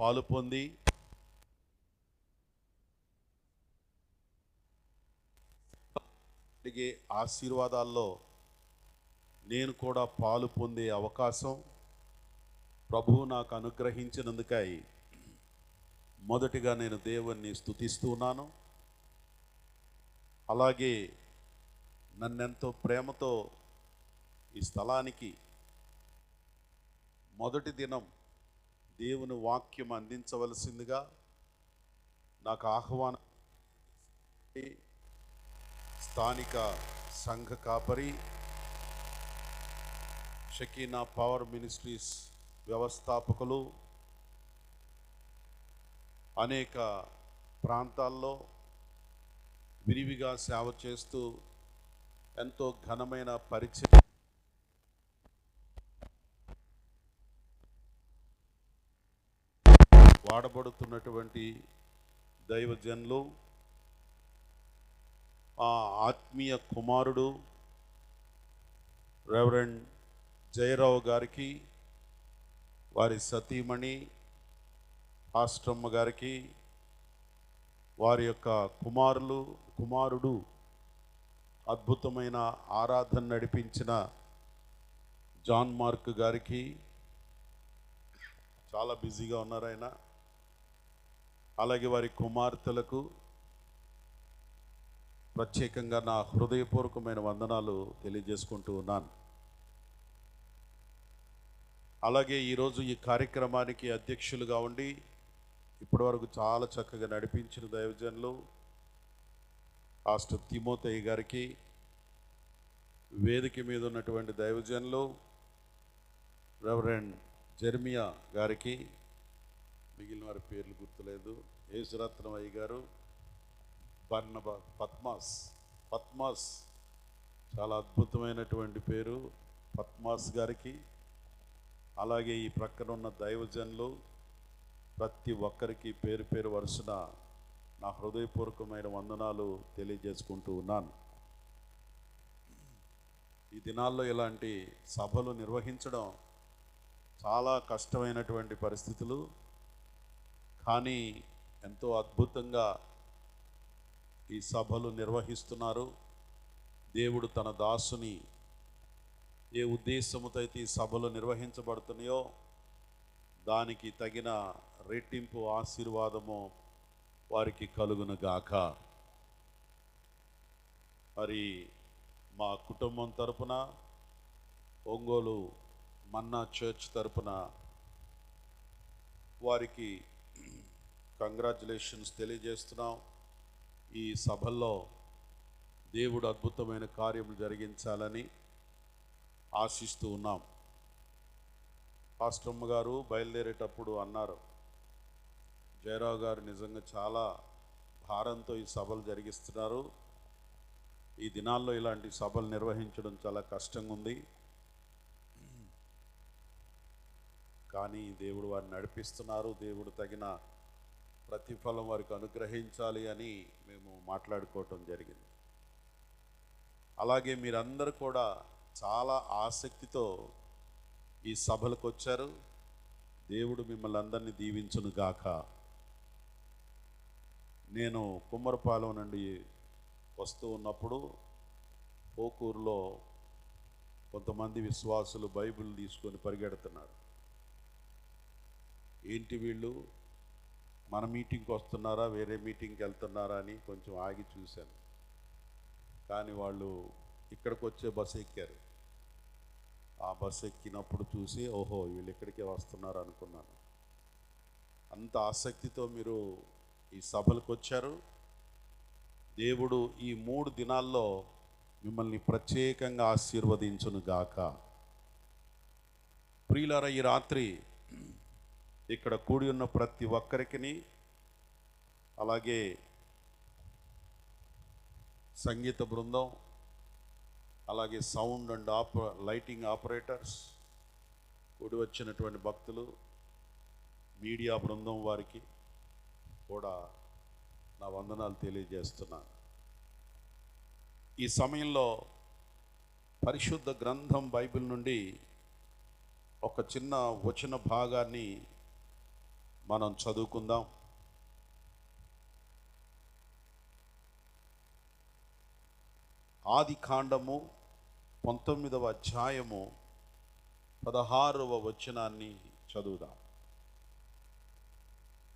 పాలు పొంది జరిగే ఆశీర్వాదాల్లో నేను కూడా పాలు పొందే అవకాశం ప్రభువు నాకు అనుగ్రహించినందుకై మొదటిగా నేను దేవుణ్ణి స్తుతిస్తున్నాను. అలాగే నన్నెంతో ప్రేమతో ఈ స్థలానికి మొదటి దినం దేవుని వాక్యం అందించవలసిందిగా నాకు ఆహ్వానం స్థానిక సంఘ కాపరి షకీనా పవర్ మినిస్ట్రీస్ వ్యవస్థాపకులు అనేక ప్రాంతాల్లో విరివిగా సేవ చేస్తూ ఎంతో ఘనమైన పరిచయం వాడబడుతున్నటువంటి దైవజనులు, ఆ ఆత్మీయ కుమారుడు రెవరెండ్ జయరావు గారికి, వారి సతీమణి ఆస్ట్రమ్మ గారికి, వారి యొక్క కుమారుడు అద్భుతమైన ఆరాధన నడిపించిన జాన్ మార్క్ గారికి, చాలా బిజీగా ఉన్నారు ఆయన, అలాగే వారి కుమార్తెలకు ప్రత్యేకంగా నా హృదయపూర్వకమైన వందనాలు తెలియజేసుకుంటూ ఉన్నాను. అలాగే ఈరోజు ఈ కార్యక్రమానికి అధ్యక్షులుగా ఉండి ఇప్పటివరకు చాలా చక్కగా నడిపించిన దైవజనులు పాస్టర్ తిమోతయ్య గారికి, వేదిక మీద ఉన్నటువంటి దైవజనులు రెవరెండ్ జెర్మియా గారికి, మిగిలిన వారి పేర్లు గుర్తులేదు, యేసురత్నం అయ్య గారు, బర్నబా, పద్మాస్ చాలా అద్భుతమైనటువంటి పేరు, పద్మాస్ గారికి, అలాగే ఈ ప్రక్కన ఉన్న దైవజనులు ప్రతి ఒక్కరికి పేరు పేరు వరుసన నా హృదయపూర్వకమైన వందనాలు తెలియజేసుకుంటూ ఉన్నాను. ఈ దినాల్లో ఇలాంటి సభలు నిర్వహించడం చాలా కష్టమైనటువంటి పరిస్థితులు, కానీ ఎంతో అద్భుతంగా ఈ సభలు నిర్వహిస్తున్నారు. దేవుడు తన దాసుని ఏ ఉద్దేశముతో అయితే ఈ సభలు నిర్వహించబడుతున్నాయో దానికి తగిన రెట్టింపు ఆశీర్వాదము వారికి కలుగునుగాక. మరి మా కుటుంబం తరపున, ఒంగోలు మన్నా చర్చ్ తరపున వారికి కంగ్రాచులేషన్స్ తెలియజేస్తున్నాం. ఈ సభల్లో దేవుడు అద్భుతమైన కార్యములు జరిగించాలని ఆశిస్తూ ఉన్నాం. పాస్టమ్మ గారు బయలుదేరేటప్పుడు అన్నారు, జయరావు గారు నిజంగా చాలా భారంతో ఈ సభలు జరిగిస్తున్నారు, ఈ దినాల్లో ఇలాంటి సభలు నిర్వహించడం చాలా కష్టంగా ఉంది, కానీ దేవుడు వారిని నడిపిస్తున్నారు, దేవుడు తగిన ప్రతిఫలం వారికి అనుగ్రహించాలి అని మేము మాట్లాడుకోవటం జరిగింది. అలాగే మీరందరూ కూడా చాలా ఆసక్తితో ఈ సభలకు వచ్చారు. దేవుడు మిమ్మల్ని అందరినీ దీవించును గాక. నేను కుమ్మరపాలెం నుండి వస్తూ ఉన్నప్పుడు పోకూరులో కొంతమంది విశ్వాసులు బైబిల్ తీసుకొని పరిగెడుతున్నారు. ఏంటి వీళ్ళు మన మీటింగ్కి వస్తున్నారా, వేరే మీటింగ్కి వెళ్తున్నారా అని కొంచెం ఆగి చూశాను. కానీ వాళ్ళు ఇక్కడికి వచ్చే బస్సు ఎక్కారు. ఆ బస్సు ఎక్కినప్పుడు చూసి ఓహో వీళ్ళు ఇక్కడికే వస్తున్నారు అనుకున్నాను. అంత ఆసక్తితో మీరు ఈ సభలకు వచ్చారు. దేవుడు ఈ 3 దినాల్లో మిమ్మల్ని ప్రత్యేకంగా ఆశీర్వదించును గాక. ప్రియులారా, ఈ రాత్రి ఇక్కడ కూడి ఉన్న ప్రతి ఒక్కరికి, అలాగే సంగీత బృందం, అలాగే సౌండ్ అండ్ లైటింగ్ ఆపరేటర్స్, కూడి వచ్చినటువంటి భక్తులు, మీడియా బృందం వారికి కూడా నా వందనాలు తెలియజేస్తున్నాను. ఈ సమయంలో పరిశుద్ధ గ్రంథం బైబిల్ నుండి ఒక చిన్న వచన భాగాన్ని మనం చదువుకుందాం. ఆదికాండము 19వ అధ్యాయము 16వ వచనాన్ని చదువుదాం.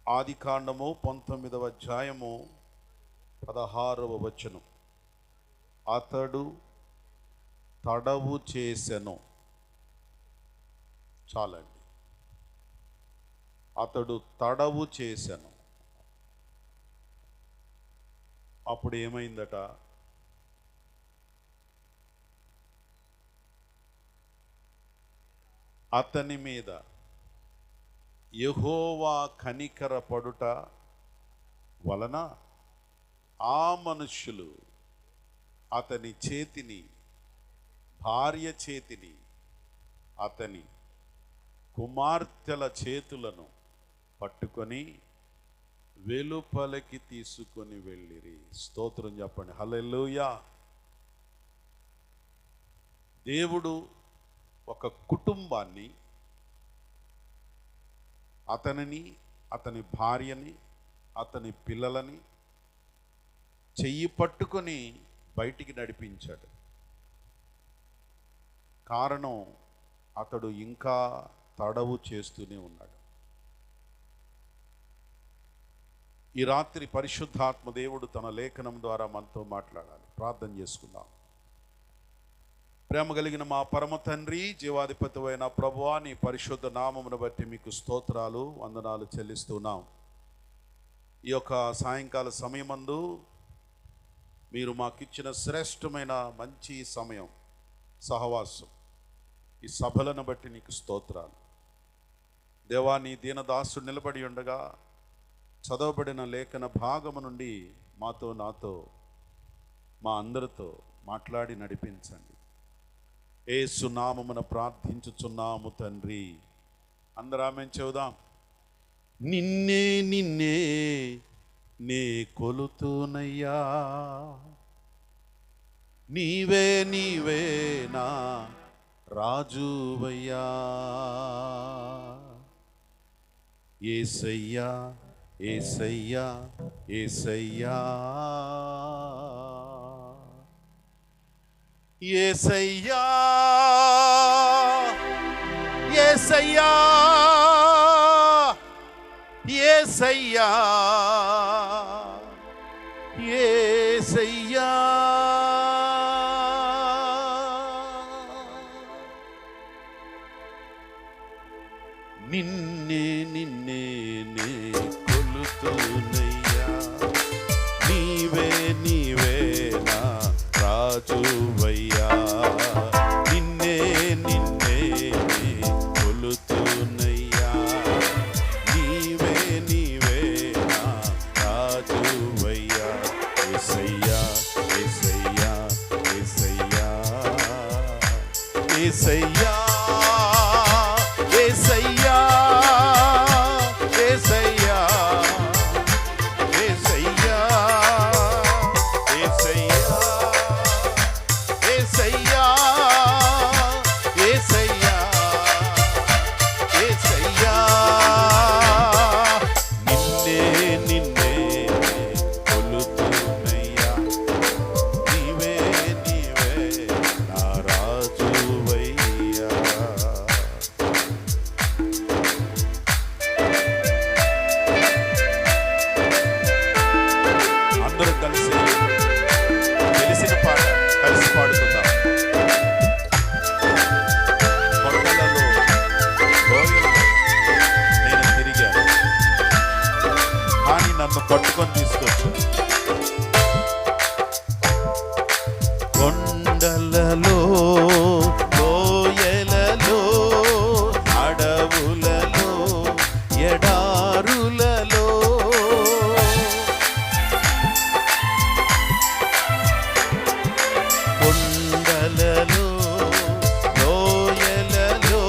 ఆదికాండము 19వ అధ్యాయము 16వ వచనం. అతడు తడవు చేసెను. చాలండి. అతడు తడవు చేసెను. అప్పుడు ఏమైందట? అతని మీద యెహోవా కనికరపడుట వలన ఆ మనుష్యులు అతని చేతిని, భార్య చేతిని, అతని కుమార్తెల చేతులను పట్టుకొని వెలుపలికి తీసుకొని వెళ్ళిరి. స్తోత్రం చెప్పండి. హల్లెలూయా. దేవుడు ఒక కుటుంబాన్ని, అతనిని, అతని భార్యని, అతని పిల్లలని చెయ్యి పట్టుకొని బయటికి నడిపించాడు. కారణం, అతడు ఇంకా తడవు చేస్తూనే ఉన్నాడు. ఈ రాత్రి పరిశుద్ధాత్మ దేవుడు తన లేఖనం ద్వారా మనతో మాట్లాడాలి. ప్రార్థన చేసుకుందాం. ప్రేమ కలిగిన మా పరమ తండ్రి, జీవాధిపతివైన ప్రభువా, నీ పరిశుద్ధ నామమును బట్టి మీకు స్తోత్రాలు, వందనాలు చెల్లిస్తున్నాం. ఈ యొక్క సాయంకాల సమయమందు మీరు మాకిచ్చిన శ్రేష్టమైన మంచి సమయం, సహవాసం, ఈ సభలను బట్టి నీకు స్తోత్రాలు. దేవా, నీ దీనదాసుడు నిలబడి ఉండగా చదవబడిన లేఖన భాగము నుండి మాతో, నాతో, మా అందరితో మాట్లాడి నడిపించండి. యేసు నామమున ప్రార్థించుచున్నాము తండ్రి. అందరూ ఆమేన్ చెబుదాం. నిన్నే నిన్నే నే కొలుతునయ్యా, నీవే నీవే నా రాజువయ్యా. యేసయ్యా యేసయ్యా యేసయ్యా యేసయ్యా యేసయ్యా యేసయ్యా యేసయ్యా. నిన్నే నిన్నే నే కొలుతునయ్యా, నీవే నీవే నా రాజువయ్యా. నిన్నే నిన్నే నే కొలుతునయ్యా, నీవే నీవే నా రాజువయ్యా. యేసయ్యా యేసయ్యా యేసయ్యా యేసయ్యా యేసయ్యా యేసయ్యా యేసయ్యా యేసయ్యా యేసయ్యా యేసయ్యా యేసయ్యా. నిన్నే నిన్నే కొలుతునయ్యా, నీవే నీవే నా రాజువయ్యా. అందరూ కలిసి తెలిసిన పాట కలిసి పాడుకుందాం. కొండలలో లోయలలో నేను తిరిగాను, కానీ నన్ను పట్టుకొని తీసుకొచ్చు. కొండలలో లోయలలో అడవులలో ఎడారులలో కొండలలో లోయలలో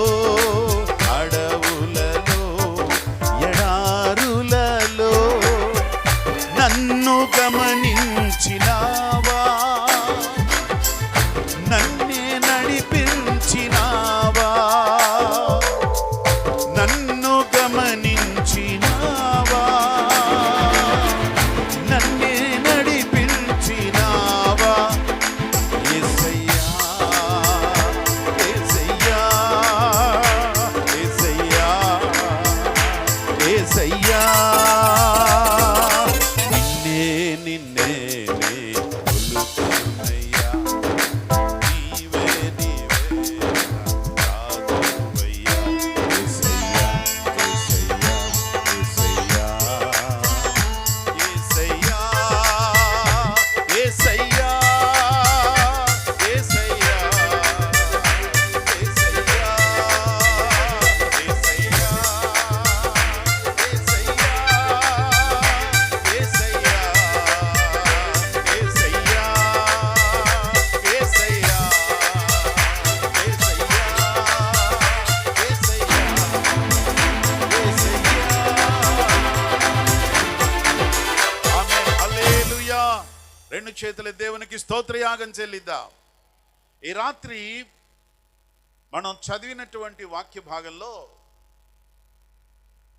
అడవులలో ఎడారులలో యేసయ్యా నిన్నే నిన్నే కొలుతున్నయ్యా నీవే నీవే రాఘవయ్యా యేసయ్యా యేసయ్యా యేసయ్యా యేసయ్యా యేసయ్యా రెండు చేతుల దేవునికి స్తోత్రయాగం చెల్లిద్దాం. ఈ రాత్రి మనం చదివినటువంటి వాక్య భాగంలో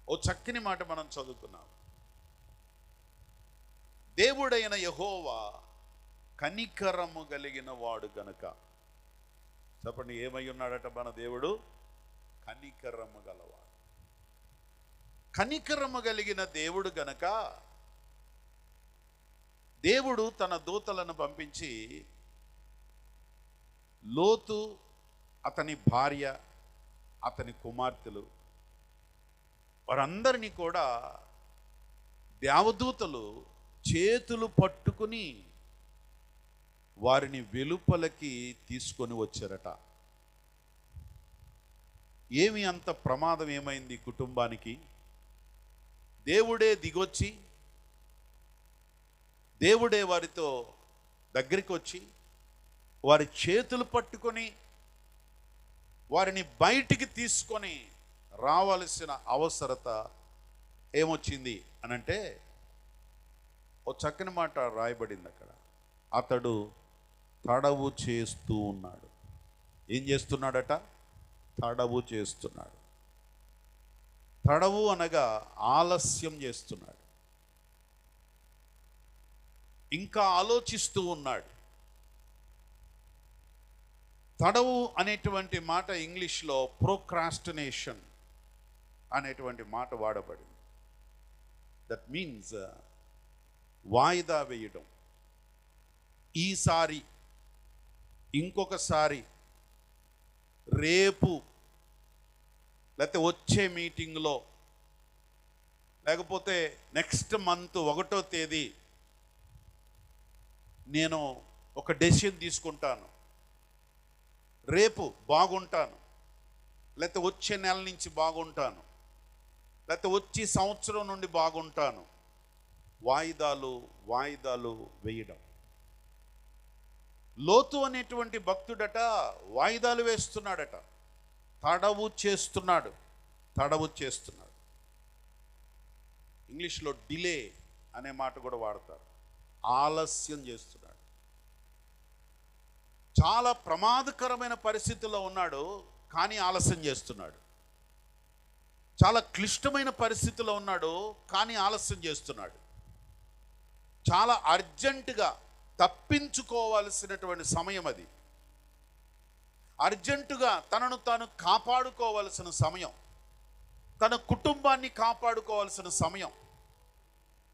ఓ చక్కని మాట మనం చదువుకున్నాం. దేవుడైన యెహోవా కనికరము కలిగిన వాడు గనుక. చెప్పండి, ఏమై ఉన్నాడట మన దేవుడు? కనికరము గలవాడు. కనికరము కలిగిన దేవుడు గనక దేవుడు తన దూతలను పంపించి లోతు, అతని భార్య, అతని కుమార్తెలు వారందరినీ కూడా దేవదూతలు చేతులు పట్టుకుని వారిని వెలుపలకి తీసుకొని వచ్చారట. ఏమి అంత ప్రమాదం ఏమైంది కుటుంబానికి? దేవుడే దిగొచ్చి దేవుడే వారితో దగ్గరికి వచ్చి వారి చేతులు పట్టుకొని వారిని బయటికి తీసుకొని రావాల్సిన అవసరత ఏమొచ్చింది అనంటే ఓ చక్కని మాట రాయబడింది అక్కడ. అతడు తడవు చేస్తూ ఉన్నాడు. ఏం చేస్తున్నాడట? తడవు చేస్తున్నాడు. తడవు అనగా ఆలస్యం చేస్తున్నాడు, ఇంకా ఆలోచిస్తూ ఉన్నాడు. తడవు అనేటువంటి మాట ఇంగ్లీష్లో ప్రోక్రాస్టినేషన్ అనేటువంటి మాట వాడబడింది. దట్ మీన్స్ వాయిదా వేయడం. ఈసారి, ఇంకొకసారి, రేపు, లేకపోతే వచ్చే మీటింగ్లో, లేకపోతే నెక్స్ట్ మంత్ 1వ తేదీ నేను ఒక డెసిషన్ తీసుకుంటాను, రేపు బాగుంటాను, లేకపోతే వచ్చే నెల నుంచి బాగుంటాను, లేకపోతే వచ్చే సంవత్సరం నుండి బాగుంటాను. వాయిదాలు వాయిదాలు వేయడం. లోతు అనేటువంటి భక్తుడట వాయిదాలు వేస్తున్నాడట, తడవు చేస్తున్నాడు. తడవు చేస్తున్నాడు. ఇంగ్లీష్లో డిలే అనే మాట కూడా వాడతారు. ఆలస్యం చేస్తున్నాడు. చాలా ప్రమాదకరమైన పరిస్థితుల్లో ఉన్నాడు, కానీ ఆలస్యం చేస్తున్నాడు. చాలా క్లిష్టమైన పరిస్థితిలో ఉన్నాడు, కానీ ఆలస్యం చేస్తున్నాడు. చాలా అర్జెంటుగా తప్పించుకోవాల్సినటువంటి సమయం అది. అర్జెంటుగా తనను తాను కాపాడుకోవాల్సిన సమయం, తన కుటుంబాన్ని కాపాడుకోవాల్సిన సమయం,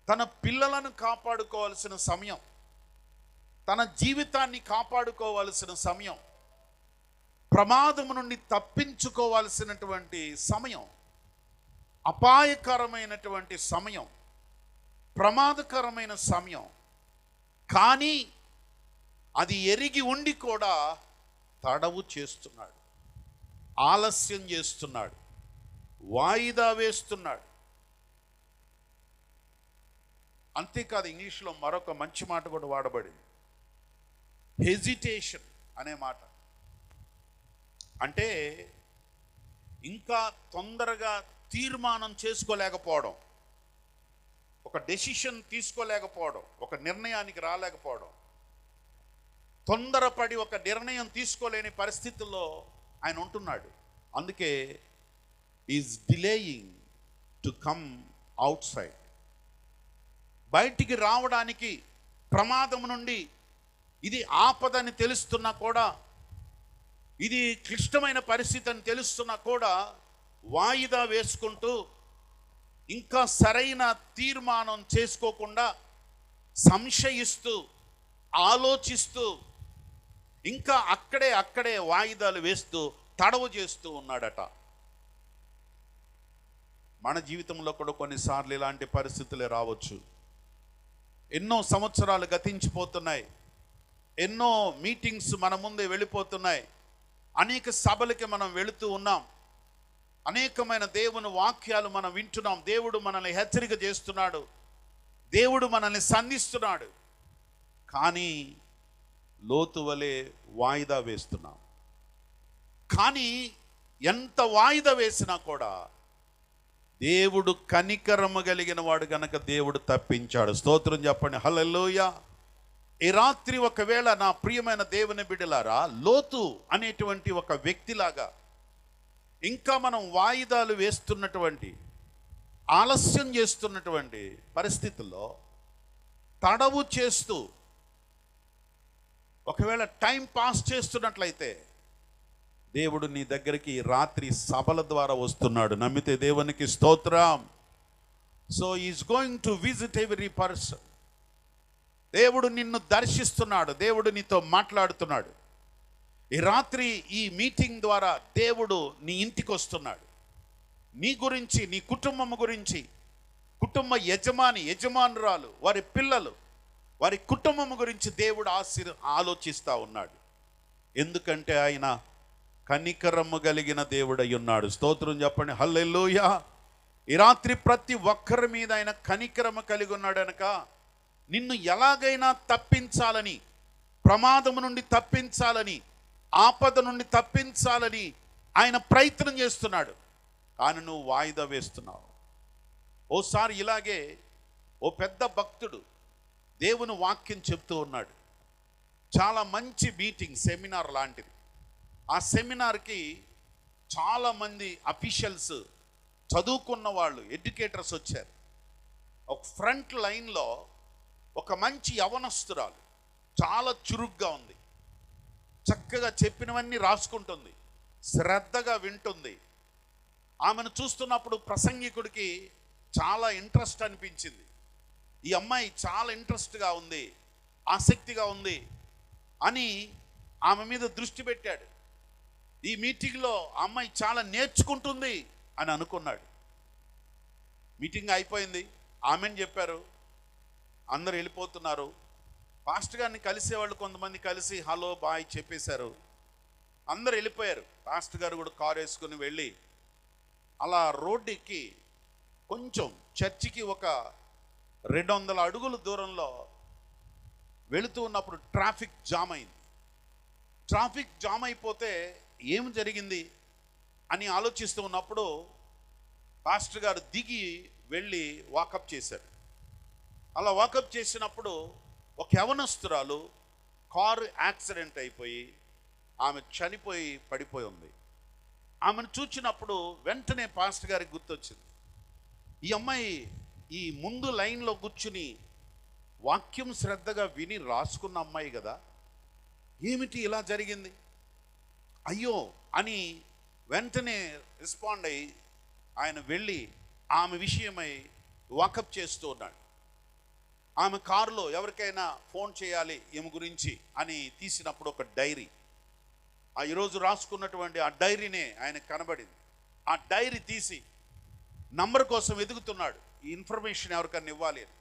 తన పిల్లలను కాపాడుకోవాల్సిన సమయం, తన జీవితాన్ని కాపాడుకోవాల్సిన సమయం, ప్రమాదం నుండి తప్పించుకోవాల్సినటువంటి సమయం, అపాయకరమైనటువంటి సమయం, ప్రమాదకరమైన సమయం. కానీ అది ఎరిగి ఉండి కూడా తడవు చేస్తున్నాడు, ఆలస్యం చేస్తున్నాడు, వాయిదా వేస్తున్నాడు. అంతేకాదు, ఇంగ్లీష్లో మరొక మంచి మాట కూడా వాడబడింది, హెజిటేషన్ అనే మాట. అంటే ఇంకా తొందరగా తీర్మానం చేసుకోలేకపోవడం, ఒక డెసిషన్ తీసుకోలేకపోవడం, ఒక నిర్ణయానికి రాలేకపోవడం, తొందరపడి ఒక నిర్ణయం తీసుకోలేని పరిస్థితుల్లో ఆయన ఉంటున్నాడు. అందుకే is delaying to come out side. బయటికి రావడానికి, ప్రమాదం నుండి, ఇది ఆపదని తెలుస్తున్నా కూడా, ఇది క్లిష్టమైన పరిస్థితి అని తెలుస్తున్నా కూడా వాయిదా వేసుకుంటూ ఇంకా సరైన తీర్మానం చేసుకోకుండా సంశయిస్తూ ఆలోచిస్తూ ఇంకా అక్కడే వాయిదాలు వేస్తూ తడవు చేస్తూ ఉన్నాడట. మన జీవితంలో కూడా కొన్నిసార్లు ఇలాంటి పరిస్థితులే రావచ్చు. ఎన్నో సంవత్సరాలు గతించిపోతున్నాయి, ఎన్నో మీటింగ్స్ మన ముందే వెళ్ళిపోతున్నాయి, అనేక సభలకి మనం వెళుతూ ఉన్నాం, అనేకమైన దేవుని వాక్యాలు మనం వింటున్నాం. దేవుడు మనల్ని హెచ్చరిక చేస్తున్నాడు, దేవుడు మనల్ని సంధిస్తున్నాడు. కానీ లోతు వలె వాయిదా వేస్తున్నాం. కానీ ఎంత వాయిదా వేసినా కూడా దేవుడు కనికరము కలిగిన వాడు గనక దేవుడు తప్పించాడు. స్తోత్రం చెప్పండి, హల్లెలూయా. ఈ రాత్రి ఒకవేళ నా ప్రియమైన దేవుని బిడ్డలారా, లోతు అనేటువంటి ఒక వ్యక్తిలాగా ఇంకా మనం వాయిదాలు వేస్తున్నటువంటి, ఆలస్యం చేస్తున్నటువంటి పరిస్థితుల్లో తడవు చేస్తూ ఒకవేళ టైం పాస్ చేస్తున్నట్లయితే దేవుడు నీ దగ్గరికి రాత్రి సభల ద్వారా వస్తున్నాడు. నమ్మితే దేవునికి స్తోత్రం. So is going to visit every person. దేవుడు నిన్ను దర్శిస్తున్నాడు, దేవుడు నీతో మాట్లాడుతున్నాడు. ఈ రాత్రి ఈ మీటింగ్ ద్వారా దేవుడు నీ ఇంటికి వస్తున్నాడు. నీ గురించి, నీ కుటుంబం గురించి, కుటుంబ యజమానురాలు, వారి పిల్లలు, వారి కుటుంబం గురించి దేవుడు ఆలోచిస్తూ ఉన్నాడు. ఎందుకంటే ఆయన కనికరము కలిగిన దేవుడై ఉన్నాడు. స్తోత్రం చెప్పండి, హల్లెలూయా. ఈ రాత్రి ప్రతి ఒక్కరి మీద ఆయన కనికరము కలిగి ఉన్నాడు కనుక నిన్ను ఎలాగైనా తప్పించాలని, ప్రమాదము నుండి తప్పించాలని, ఆపద నుండి తప్పించాలని ఆయన ప్రయత్నం చేస్తున్నాడు. కానీ నువ్వు వాయిదా వేస్తున్నావు. ఓసారి ఇలాగే ఓ పెద్ద భక్తుడు దేవుని వాక్యం చెప్తూ ఉన్నాడు. చాలా మంచి మీటింగ్, సెమినార్ లాంటిది. ఆ సెమినార్కి చాలామంది అఫీషియల్స్, చదువుకున్న వాళ్ళు, ఎడ్యుకేటర్స్ వచ్చారు. ఒక ఫ్రంట్ లైన్లో ఒక మంచి యవనస్తురాలు, చాలా చురుగ్గా ఉంది, చక్కగా చెప్పినవన్నీ రాసుకుంటుంది, శ్రద్ధగా వింటుంది. ఆమెను చూస్తున్నప్పుడు ప్రసంగికుడికి చాలా ఇంట్రెస్ట్ అనిపించింది. ఈ అమ్మాయి చాలా ఇంట్రెస్ట్గా ఉంది, ఆసక్తిగా ఉంది అని ఆమె మీద దృష్టి పెట్టాడు. ఈ మీటింగ్లో అమ్మాయి చాలా నేర్చుకుంటుంది అని అనుకున్నాడు. మీటింగ్ అయిపోయింది, ఆమెను చెప్పారు, అందరు వెళ్ళిపోతున్నారు. పాస్టర్ గారిని కలిసేవాళ్ళు కొంతమంది కలిసి హలో బాయ్ చెప్పేశారు, అందరు వెళ్ళిపోయారు. పాస్టర్ గారు కూడా కారు వేసుకుని వెళ్ళి అలా రోడ్డు ఎక్కి కొంచెం చర్చికి ఒక 200 అడుగుల దూరంలో వెళుతూ ఉన్నప్పుడు ట్రాఫిక్ జామ్ అయింది. ట్రాఫిక్ జామ్ అయిపోతే ఏం జరిగింది అని ఆలోచిస్తూ ఉన్నప్పుడు పాస్టర్ గారు దిగి వెళ్ళి వాకప్ చేశారు. అలా వాకప్ చేసినప్పుడు ఒక యవనస్తురాలు కారు యాక్సిడెంట్ అయిపోయి ఆమె చనిపోయి పడిపోయి ఉంది. ఆమెను చూచినప్పుడు వెంటనే పాస్టర్ గారికి గుర్తొచ్చింది, ఈ అమ్మాయి ఈ ముందు లైన్లో కూర్చుని వాక్యం శ్రద్ధగా విని రాసుకున్న అమ్మాయి కదా, ఏమిటి ఇలా జరిగింది అయ్యో అని వెంటనే రెస్పాండ్ అయ్యి ఆయన వెళ్ళి ఆమె విషయమై వాకప్ చేస్తూ ఉన్నాడు. ఆమె కారులో ఎవరికైనా ఫోన్ చేయాలి ఈమె గురించి అని తీసినప్పుడు ఒక డైరీ, ఈరోజు రాసుకున్నటువంటి ఆ డైరీనే ఆయన కనబడింది. ఆ డైరీ తీసి నంబర్ కోసం వెతుకుతున్నాడు, ఈ ఇన్ఫర్మేషన్ ఎవరికైనా ఇవ్వాలి అని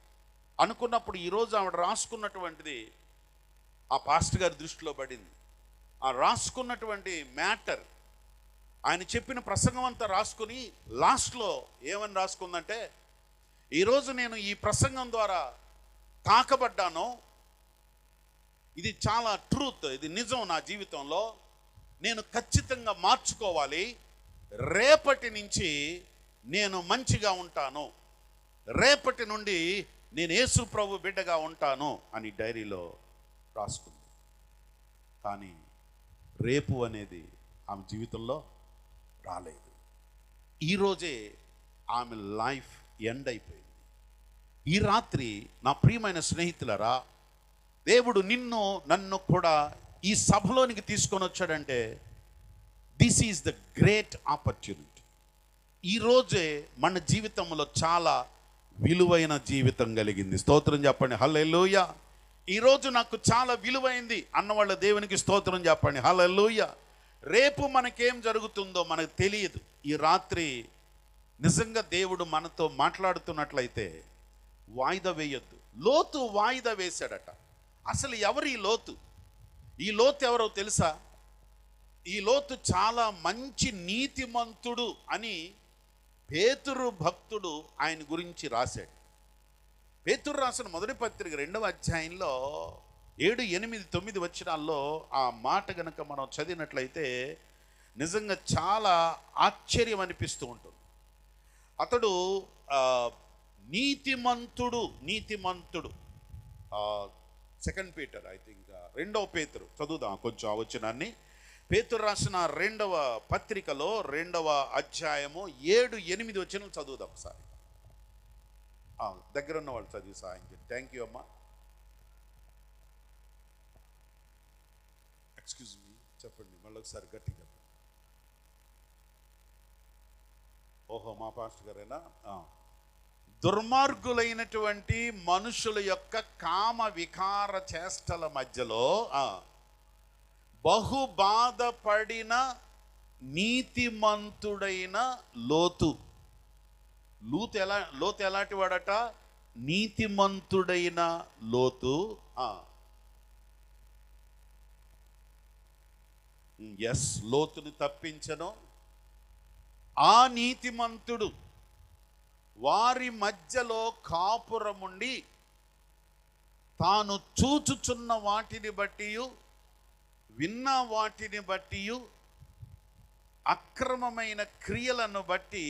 అనుకున్నప్పుడు ఈరోజు ఆవిడ రాసుకున్నటువంటిది ఆ పాస్టర్ గారి దృష్టిలో పడింది. ఆ రాసుకున్నటువంటి మ్యాటర్, ఆయన చెప్పిన ప్రసంగం అంతా రాసుకుని లాస్ట్లో ఏమని రాసుకుందంటే, ఈరోజు నేను ఈ ప్రసంగం ద్వారా తాకబడ్డాను, ఇది చాలా ట్రూత్, ఇది నిజం, నా జీవితంలో నేను ఖచ్చితంగా మార్చుకోవాలి, రేపటి నుంచి నేను మంచిగా ఉంటాను, రేపటి నుండి నేను యేసు ప్రభు బిడ్డగా ఉంటాను అని డైరీలో రాసుకుంది. కానీ రేపు అనేది ఆమె జీవితంలో రాలేదు. ఈరోజే ఆమె లైఫ్ ఎండ్ అయిపోయింది. ఈ రాత్రి నా ప్రియమైన స్నేహితులరా, దేవుడు నిన్ను నన్ను కూడా ఈ సభలోనికి తీసుకొని వచ్చాడంటే this is the great opportunity. ఈరోజే మన జీవితంలో చాలా విలువైన జీవితం కలిగింది. స్తోత్రం చెప్పండి, హల్లెలూయా. ఈరోజు నాకు చాలా విలువైంది అన్నవాళ్ళ దేవునికి స్తోత్రం చెప్పండి, హల్లెలూయా. రేపు మనకేం జరుగుతుందో మనకు తెలియదు. ఈ రాత్రి నిజంగా దేవుడు మనతో మాట్లాడుతున్నట్లయితే వాయిదా వేయొద్దు. లోతు వాయిదా వేశాడట. అసలు ఎవరు ఈ లోతు? ఈ లోతు ఎవరో తెలుసా? ఈ లోతు చాలా మంచి నీతిమంతుడు అని పేతురు భక్తుడు ఆయన గురించి రాశాడు. పేతురు రాసిన మొదటి పత్రిక 2వ అధ్యాయంలో 7, 8, 9 వచనాల్లో ఆ మాట గనక మనం చదివినట్లయితే నిజంగా చాలా ఆశ్చర్యం అనిపిస్తూ ఉంటుంది. అతడు నీతిమంతుడు. 2 పీటర్, ఐ థింక్ 2వ పేతురు చదువుదాం కొంచెం ఆ వచనాన్ని. పేతురు రాసిన 2వ పత్రికలో 2వ అధ్యాయము 7, 8 వచనాలు చదువుదాం ఒకసారి. దగ్గర ఉన్న వాళ్ళు చదివి సాయం చేయండి. థ్యాంక్ యూ అమ్మా. ఎక్స్క్యూజ్ మీ, చెప్పండి మళ్ళీ ఒకసారి గట్టిగా చెప్పండి. ఓహో, మా పాస్టర్ గారేనా? దుర్మార్గులైనటువంటి మనుషుల యొక్క కామ వికార చేష్టల మధ్యలో బహు బాధపడిన నీతిమంతుడైన లోతు. లోతు ఎలాంటి వాడట? నీతిమంతుడైన లోతు. ఎస్, లోతుని తప్పించను. ఆ నీతిమంతుడు వారి మధ్యలో కాపురముండి తాను చూచుచున్న వాటిని బట్టి, విన్న వాటిని బట్టి, అక్రమమైన క్రియలను బట్టి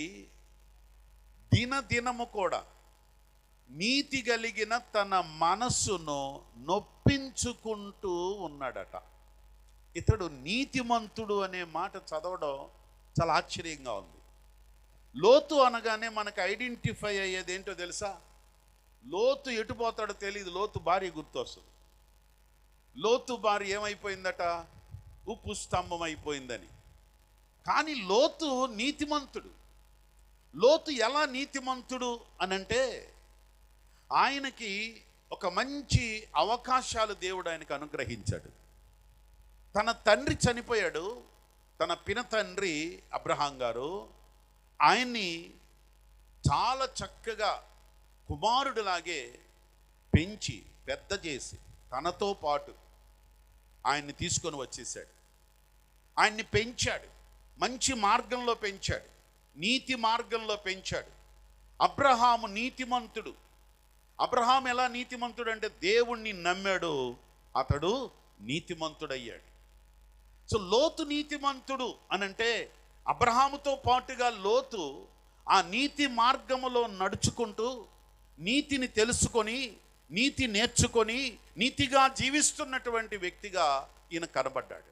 దినదినము కూడా నీతి కలిగిన తన మనస్సును నొప్పించుకుంటూ ఉన్నాడట. ఇతడు నీతిమంతుడు అనే మాట చదవడం చాలా ఆశ్చర్యంగా ఉంది. లోతు అనగానే మనకు ఐడెంటిఫై అయ్యేది ఏంటో తెలుసా? లోతు ఎటుపోతాడో తెలియదు, లోతు భార్య గుర్తొస్తుంది. లోతు భార్య ఏమైపోయిందట? ఉప్పు స్తంభం అయిపోయిందని. కానీ లోతు నీతిమంతుడు. లోతు ఎలా నీతిమంతుడు అనంటే, ఆయనకి ఒక మంచి అవకాశాలు దేవుడు ఆయనకు అనుగ్రహించాడు. తన తండ్రి చనిపోయాడు. తన పినతండ్రి అబ్రహాం గారు ఆయన్ని చాలా చక్కగా కుమారుడిలాగే పెంచి పెద్ద చేసి తనతో పాటు ఆయన్ని తీసుకొని వచ్చేసాడు. ఆయన్ని పెంచాడు, మంచి మార్గంలో పెంచాడు, నీతి మార్గంలో పెంచాడు. అబ్రహాము నీతిమంతుడు. అబ్రహాం ఎలా నీతిమంతుడు అంటే దేవుణ్ణి నమ్మాడు, అతడు నీతిమంతుడయ్యాడు. సో లోతు నీతిమంతుడు అనంటే అబ్రహాముతో పాటుగా లోతు ఆ నీతి మార్గములో నడుచుకుంటూ నీతిని తెలుసుకొని, నీతి నేర్చుకొని, నీతిగా జీవిస్తున్నటువంటి వ్యక్తిగా ఈయన కనబడ్డాడు.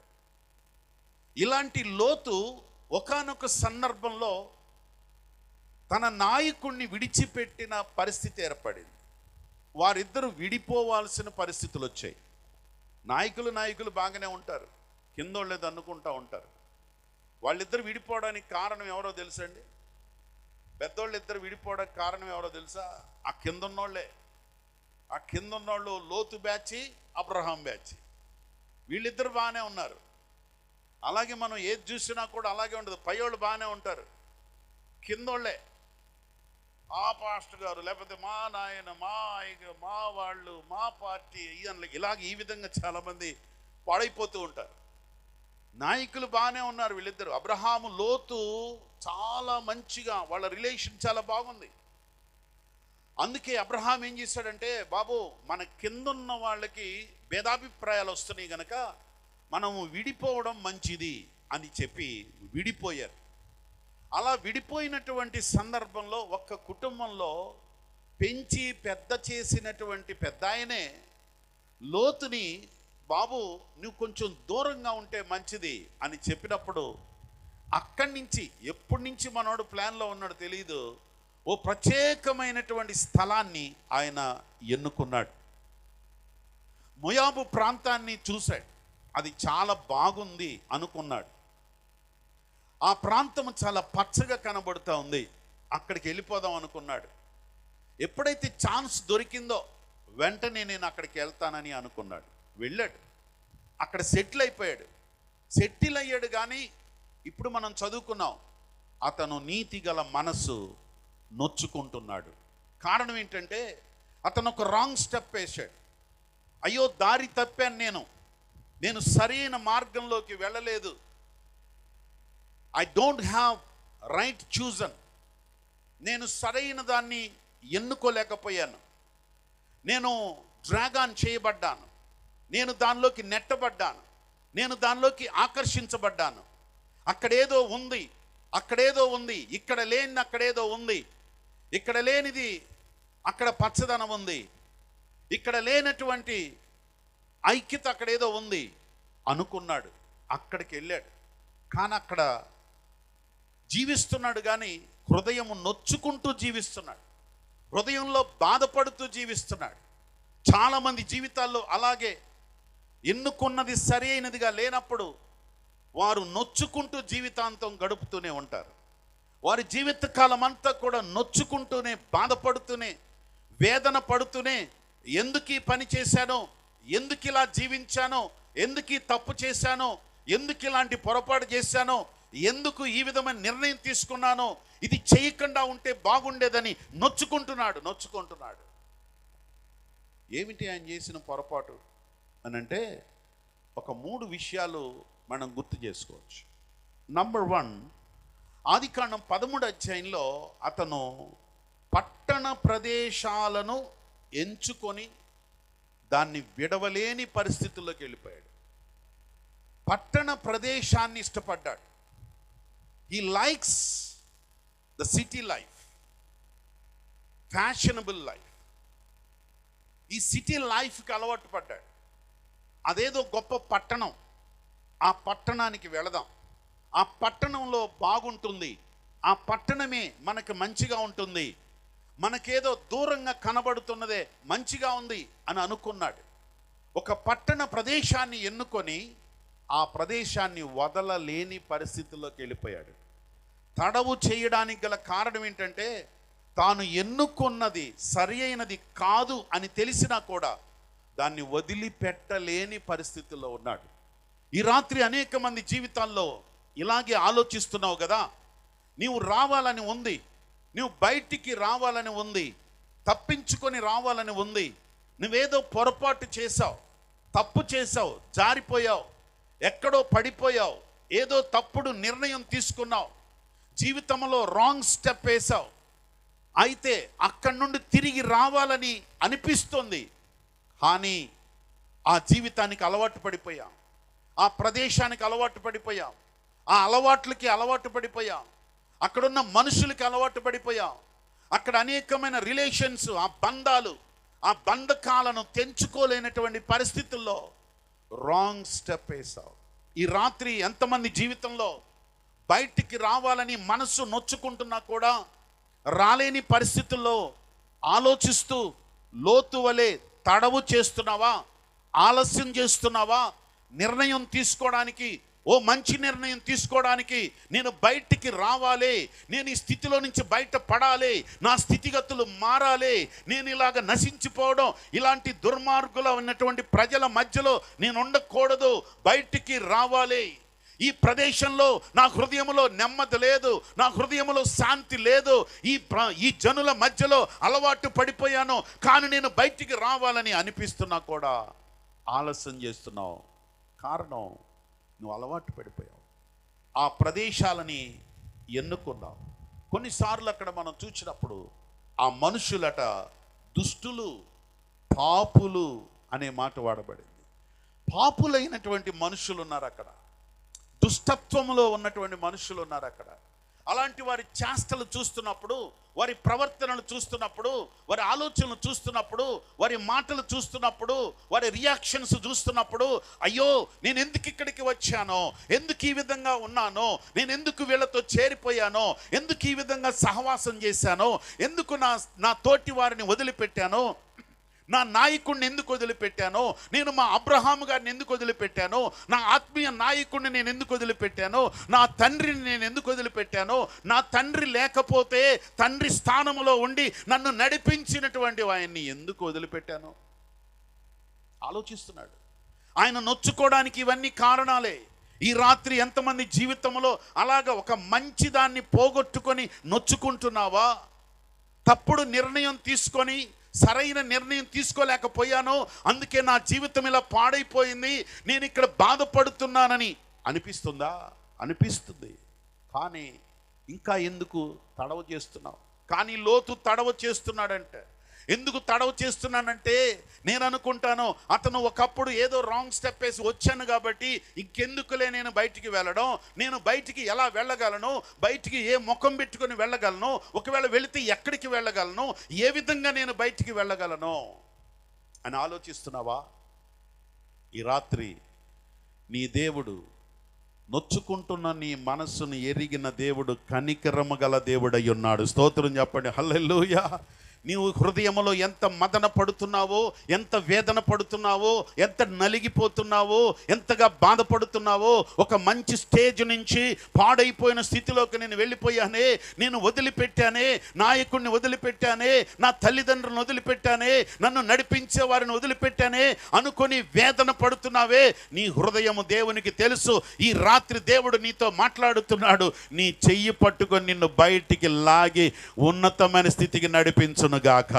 ఇలాంటి లోతు ఒకానొక సందర్భంలో తన నాయకుణ్ణి విడిచిపెట్టిన పరిస్థితి ఏర్పడింది. వారిద్దరూ విడిపోవాల్సిన పరిస్థితులు వచ్చాయి. నాయకులు బాగానే ఉంటారు, కిందోళ్ళేది అనుకుంటూ ఉంటారు. వాళ్ళిద్దరు విడిపోవడానికి కారణం ఎవరో తెలుసండి? పెద్దోళ్ళు ఇద్దరు విడిపోవడానికి కారణం ఎవరో తెలుసా? ఆ కింద ఉన్నోళ్ళే. ఆ కింద ఉన్నోళ్ళు లోతు బ్యాచి, అబ్రహాం బ్యాచి. వీళ్ళిద్దరు బాగానే ఉన్నారు. అలాగే మనం ఏది చూసినా కూడా అలాగే ఉంటుంది. పైవాళ్ళు బాగానే ఉంటారు, కిందోళ్ళే ఆ పాస్టర్ గారు, లేకపోతే మా నాయన, మా మా వాళ్ళు, మా పార్టీ, ఇలాగ ఈ విధంగా చాలామంది పాడైపోతూ ఉంటారు. నాయకులు బాగానే ఉన్నారు వీళ్ళిద్దరు. అబ్రహాము లోతు చాలా మంచిగా వాళ్ళ రిలేషన్ చాలా బాగుంది. అందుకే అబ్రహాం ఏం చేశాడంటే, బాబు మన కిందున్న వాళ్ళకి భేదాభిప్రాయాలు వస్తున్నాయి కనుక మనము విడిపోవడం మంచిది అని చెప్పి విడిపోయారు. అలా విడిపోయినటువంటి సందర్భంలో ఒక్క కుటుంబంలో పెంచి పెద్ద చేసినటువంటి పెద్ద ఆయనే లోతుని, బాబు నువ్వు కొంచెం దూరంగా ఉంటే మంచిది అని చెప్పినప్పుడు అక్కడి నుంచి, ఎప్పటి నుంచి మనోడు ప్లాన్లో ఉన్నాడు తెలియదు, ఓ ప్రత్యేకమైనటువంటి స్థలాన్ని ఆయన ఎన్నుకున్నాడు. మోయాబు ప్రాంతాన్ని చూశాడు, అది చాలా బాగుంది అనుకున్నాడు. ఆ ప్రాంతం చాలా పచ్చగా కనబడుతూ ఉంది. అక్కడికి వెళ్ళిపోదాం అనుకున్నాడు. ఎప్పుడైతే ఛాన్స్ దొరికిందో వెంటనే నేను అక్కడికి వెళ్తానని అనుకున్నాడు. వెళ్ళాడు, అక్కడ సెటిల్ అయిపోయాడు. సెటిల్ అయ్యాడు. కానీ ఇప్పుడు మనం చదువుకున్నాం, అతను నీతి గల మనసు నొచ్చుకుంటున్నాడు. కారణం ఏంటంటే అతను ఒక రాంగ్ స్టెప్ వేశాడు. అయ్యో దారి తప్పాను, నేను సరైన మార్గంలోకి వెళ్ళలేదు. I don't have right chosen. నేను సరైన దాన్ని ఎన్నుకోలేకపోయాను. నేను డ్రాగాన్ చేయబడ్డాను. నేను దానిలోకి నెట్టబడ్డాను. నేను దానిలోకి ఆకర్షించబడ్డాను. అక్కడేదో ఉంది, అక్కడేదో ఉంది, ఇక్కడ లేనిది అక్కడేదో ఉంది, ఇక్కడ లేనిది అక్కడ పచ్చదనం ఉంది, ఇక్కడ లేనటువంటి ఐక్యత అక్కడేదో ఉంది అనుకున్నాడు. అక్కడికి వెళ్ళాడు. కానీ అక్కడ జీవిస్తున్నాడు, కానీ హృదయం నొచ్చుకుంటూ జీవిస్తున్నాడు. హృదయంలో బాధపడుతూ జీవిస్తున్నాడు. చాలామంది జీవితాల్లో అలాగే ఎన్నుకున్నది సరి అయినదిగా లేనప్పుడు వారు నొచ్చుకుంటూ జీవితాంతం గడుపుతూనే ఉంటారు. వారి జీవితకాలం అంతా కూడా నొచ్చుకుంటూనే, బాధపడుతూనే, వేదన పడుతూనే, ఎందుకు ఈ పని చేశానో, ఎందుకు ఇలా జీవించానో, ఎందుకు ఈ తప్పు చేశానో, ఎందుకు ఇలాంటి పొరపాటు చేశానో, ఎందుకు ఈ విధమైన నిర్ణయం తీసుకున్నానో, ఇది చేయకుండా ఉంటే బాగుండేదని నొచ్చుకుంటున్నాడు. ఏమిటి ఆయన చేసిన పొరపాటు అని అంటే ఒక 3 విషయాలు మనం గుర్తు చేసుకోవచ్చు. నంబర్ 1, ఆదికాండం 13వ అధ్యాయంలో అతను పట్టణ ప్రదేశాలను ఎంచుకొని దాన్ని విడవలేని పరిస్థితుల్లోకి వెళ్ళిపోయాడు. పట్టణ ప్రదేశాన్ని ఇష్టపడ్డాడు. He likes the city life, fashionable life. ఈ సిటీ లైఫ్కి అలవాటు పడ్డాడు. అదేదో గొప్ప పట్టణం, ఆ పట్టణానికి వెళదాం, ఆ పట్టణంలో బాగుంటుంది, ఆ పట్టణమే మనకు మంచిగా ఉంటుంది, మనకేదో దూరంగా కనబడుతున్నదే మంచిగా ఉంది అని అనుకున్నాడు. ఒక పట్టణ ప్రదేశాన్ని ఎన్నుకొని ఆ ప్రదేశాన్ని వదలలేని పరిస్థితుల్లోకి వెళ్ళిపోయాడు. తడవు చేయడానికి గల కారణం ఏంటంటే తాను ఎన్నుకున్నది సరి అయినది కాదు అని తెలిసినా కూడా దాన్ని వదిలిపెట్టలేని పరిస్థితుల్లో ఉన్నాడు. ఈ రాత్రి అనేక మంది జీవితాల్లో ఇలాగే ఆలోచిస్తున్నావు కదా. నీవు రావాలని ఉంది, నువ్వు బయటికి రావాలని ఉంది, తప్పించుకొని రావాలని ఉంది. నువ్వేదో పొరపాటు చేసావు, తప్పు చేసావు, జారిపోయావు, ఎక్కడో పడిపోయావు, ఏదో తప్పుడు నిర్ణయం తీసుకున్నావు, జీవితంలో రాంగ్ స్టెప్ వేసావు. అయితే అక్కడి నుండి తిరిగి రావాలని అనిపిస్తుంది, కానీ ఆ జీవితానికి అలవాటు పడిపోయాం, ఆ ప్రదేశానికి అలవాటు పడిపోయాం, ఆ అలవాట్లకి అలవాటు పడిపోయాం, అక్కడున్న మనుషులకి అలవాటు పడిపోయాం, అక్కడ అనేకమైన రిలేషన్స్, ఆ బంధాలు, ఆ బంధకాలను తెంచుకోలేనటువంటి పరిస్థితుల్లో రాంగ్ స్టెప్ వేసావు. ఈ రాత్రి ఎంతమంది జీవితంలో బయటికి రావాలని మనసు నొచ్చుకుంటున్నా కూడా రాలేని పరిస్థితుల్లో ఆలోచిస్తూ లోతు వలె తడవు చేస్తున్నావా, ఆలస్యం చేస్తున్నావా? నిర్ణయం తీసుకోవడానికి, ఓ మంచి నిర్ణయం తీసుకోవడానికి నేను బయటికి రావాలి, నేను ఈ స్థితిలో నుంచి బయట పడాలి, నా స్థితిగతులు మారాలి, నేను ఇలాగ నశించిపోవడం, ఇలాంటి దుర్మార్గుల ఉన్నటువంటి ప్రజల మధ్యలో నేను ఉండకూడదు, బయటికి రావాలి. ఈ ప్రదేశంలో నా హృదయంలో నెమ్మది లేదు, నా హృదయంలో శాంతి లేదు, ఈ జనుల మధ్యలో అలవాటు పడిపోయాను, కానీ నేను బయటికి రావాలని అనిపిస్తున్నా కూడా ఆలస్యం చేస్తున్నావు. కారణం నువ్వు అలవాటు పడిపోయావు, ఆ ప్రదేశాలని ఎన్నుకున్నావు. కొన్నిసార్లు అక్కడ మనం చూసినప్పుడు ఆ మనుషులట దుష్టులు, పాపులు అనే మాట వాడబడింది. పాపులైనటువంటి మనుషులు ఉన్నారు అక్కడ, దుష్టత్వంలో ఉన్నటువంటి మనుషులు ఉన్నారు అక్కడ. అలాంటి వారి చేష్టలు చూస్తున్నప్పుడు, వారి ప్రవర్తనలు చూస్తున్నప్పుడు, వారి ఆలోచనలు చూస్తున్నప్పుడు, వారి మాటలు చూస్తున్నప్పుడు, వారి రియాక్షన్స్ చూస్తున్నప్పుడు, అయ్యో నేను ఎందుకు ఇక్కడికి వచ్చానో, ఎందుకు ఈ విధంగా ఉన్నానో, నేను ఎందుకు వీళ్ళతో చేరిపోయానో, ఎందుకు ఈ విధంగా సహవాసం చేశానో, ఎందుకు నా తోటి వారిని వదిలిపెట్టానో, నా నాయకుడిని ఎందుకు వదిలిపెట్టానో, నేను మా అబ్రహాము గారిని ఎందుకు వదిలిపెట్టానో, నా ఆత్మీయ నాయకుడిని నేను ఎందుకు వదిలిపెట్టానో, నా తండ్రిని నేను ఎందుకు వదిలిపెట్టానో, నా తండ్రి లేకపోతే తండ్రి స్థానంలో ఉండి నన్ను నడిపించినటువంటి ఆయన్ని ఎందుకు వదిలిపెట్టానో ఆలోచిస్తున్నాడు. ఆయన నొచ్చుకోవడానికి ఇవన్నీ కారణాలే. ఈ రాత్రి ఎంతమంది జీవితంలో అలాగ ఒక మంచి దాన్ని పోగొట్టుకొని నొచ్చుకుంటున్నావా? తప్పుడు నిర్ణయం తీసుకొని సరైన నిర్ణయం తీసుకోలేకపోయాను, అందుకే నా జీవితం ఇలా పాడైపోయింది, నేను ఇక్కడ బాధపడుతున్నానని అనిపిస్తుందా? అనిపిస్తుంది. కానీ ఇంకా ఎందుకు తడవ చేస్తున్నావు? కానీ లోతు తడవ చేస్తున్నాడంటే, ఎందుకు తడవ చేస్తున్నానంటే, నేను అనుకుంటాను అతను ఒకప్పుడు ఏదో రాంగ్ స్టెప్ వేసి వచ్చాను కాబట్టి ఇంకెందుకులే నేను బయటికి వెళ్ళడం, నేను బయటికి ఎలా వెళ్ళగలను, బయటికి ఏ ముఖం పెట్టుకొని వెళ్ళగలను, ఒకవేళ వెళితే ఎక్కడికి వెళ్ళగలను, ఏ విధంగా నేను బయటికి వెళ్ళగలను అని ఆలోచిస్తున్నావా? ఈ రాత్రి నీ దేవుడు, నొచ్చుకుంటున్న నీ మనస్సును ఎరిగిన దేవుడు కనికరము గల దేవుడై ఉన్నాడు. స్తోత్రం చెప్పండి, హల్లెలూయా. నీవు హృదయంలో ఎంత మదన పడుతున్నావో, ఎంత వేదన పడుతున్నావో, ఎంత నలిగిపోతున్నావో, ఎంతగా బాధపడుతున్నావో, ఒక మంచి స్టేజ్ నుంచి పాడైపోయిన స్థితిలోకి నేను వెళ్ళిపోయానే, నేను వదిలిపెట్టానే, నాయకుడిని వదిలిపెట్టానే, నా తల్లిదండ్రులను వదిలిపెట్టానే, నన్ను నడిపించే వారిని వదిలిపెట్టానే అనుకొని వేదన పడుతున్నావే. నీ హృదయము దేవునికి తెలుసు. ఈ రాత్రి దేవుడు నీతో మాట్లాడుతున్నాడు. నీ చెయ్యి పట్టుకొని నిన్ను బయటికి లాగి ఉన్నతమైన స్థితికి నడిపించు గాక.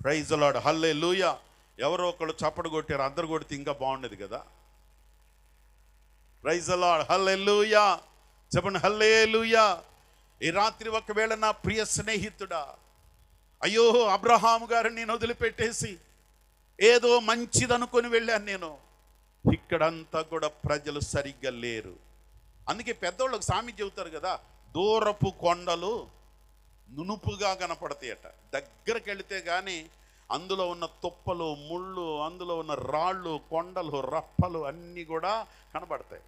ప్రైజ్ ది లార్డ్, హల్లెలూయా. ఎవరో ఒకళ్ళు చప్పడు కొట్టారు, అందరు కొడితే ఇంకా బాగుండేది కదా. ప్రైజ్ ది లార్డ్, హల్లెలూయా. చెప్పండి హల్లెలూయా. ఈ రాత్రి ఒకవేళ నా ప్రియ స్నేహితుడా, అయ్యో అబ్రహాము గారిని నేను వదిలిపెట్టేసి ఏదో మంచిదనుకొని వెళ్ళాను, నేను ఇక్కడంతా కూడా ప్రజలు సరిగ్గా లేరు. అందుకే పెద్దోళ్ళకి సామెత చెబుతారు కదా, దూరపు కొండలు నునుపుగా కనపడతాయట, దగ్గరికి వెళితే కానీ అందులో ఉన్న తుప్పలు, ముళ్ళు, అందులో ఉన్న రాళ్ళు, కొండలు, రప్పలు అన్నీ కూడా కనబడతాయి.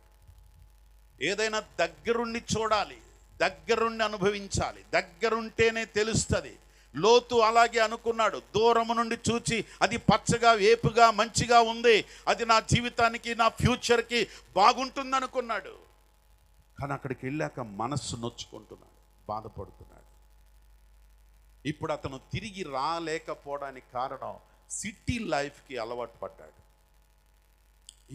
ఏదైనా దగ్గరుండి చూడాలి, దగ్గరుండి అనుభవించాలి, దగ్గరుంటేనే తెలుస్తుంది. లోతు అలాగే అనుకున్నాడు. దూరము నుండి చూచి అది పచ్చగా, వేపుగా, మంచిగా ఉంది, అది నా జీవితానికి, నా ఫ్యూచర్కి బాగుంటుంది అనుకున్నాడు. కానీ అక్కడికి వెళ్ళాక మనస్సు నొచ్చుకుంటున్నాడు, బాధపడుతున్నాడు. ఇప్పుడు అతను తిరిగి రాలేకపోవడానికి కారణం సిటీ లైఫ్కి అలవాటు పడ్డాడు.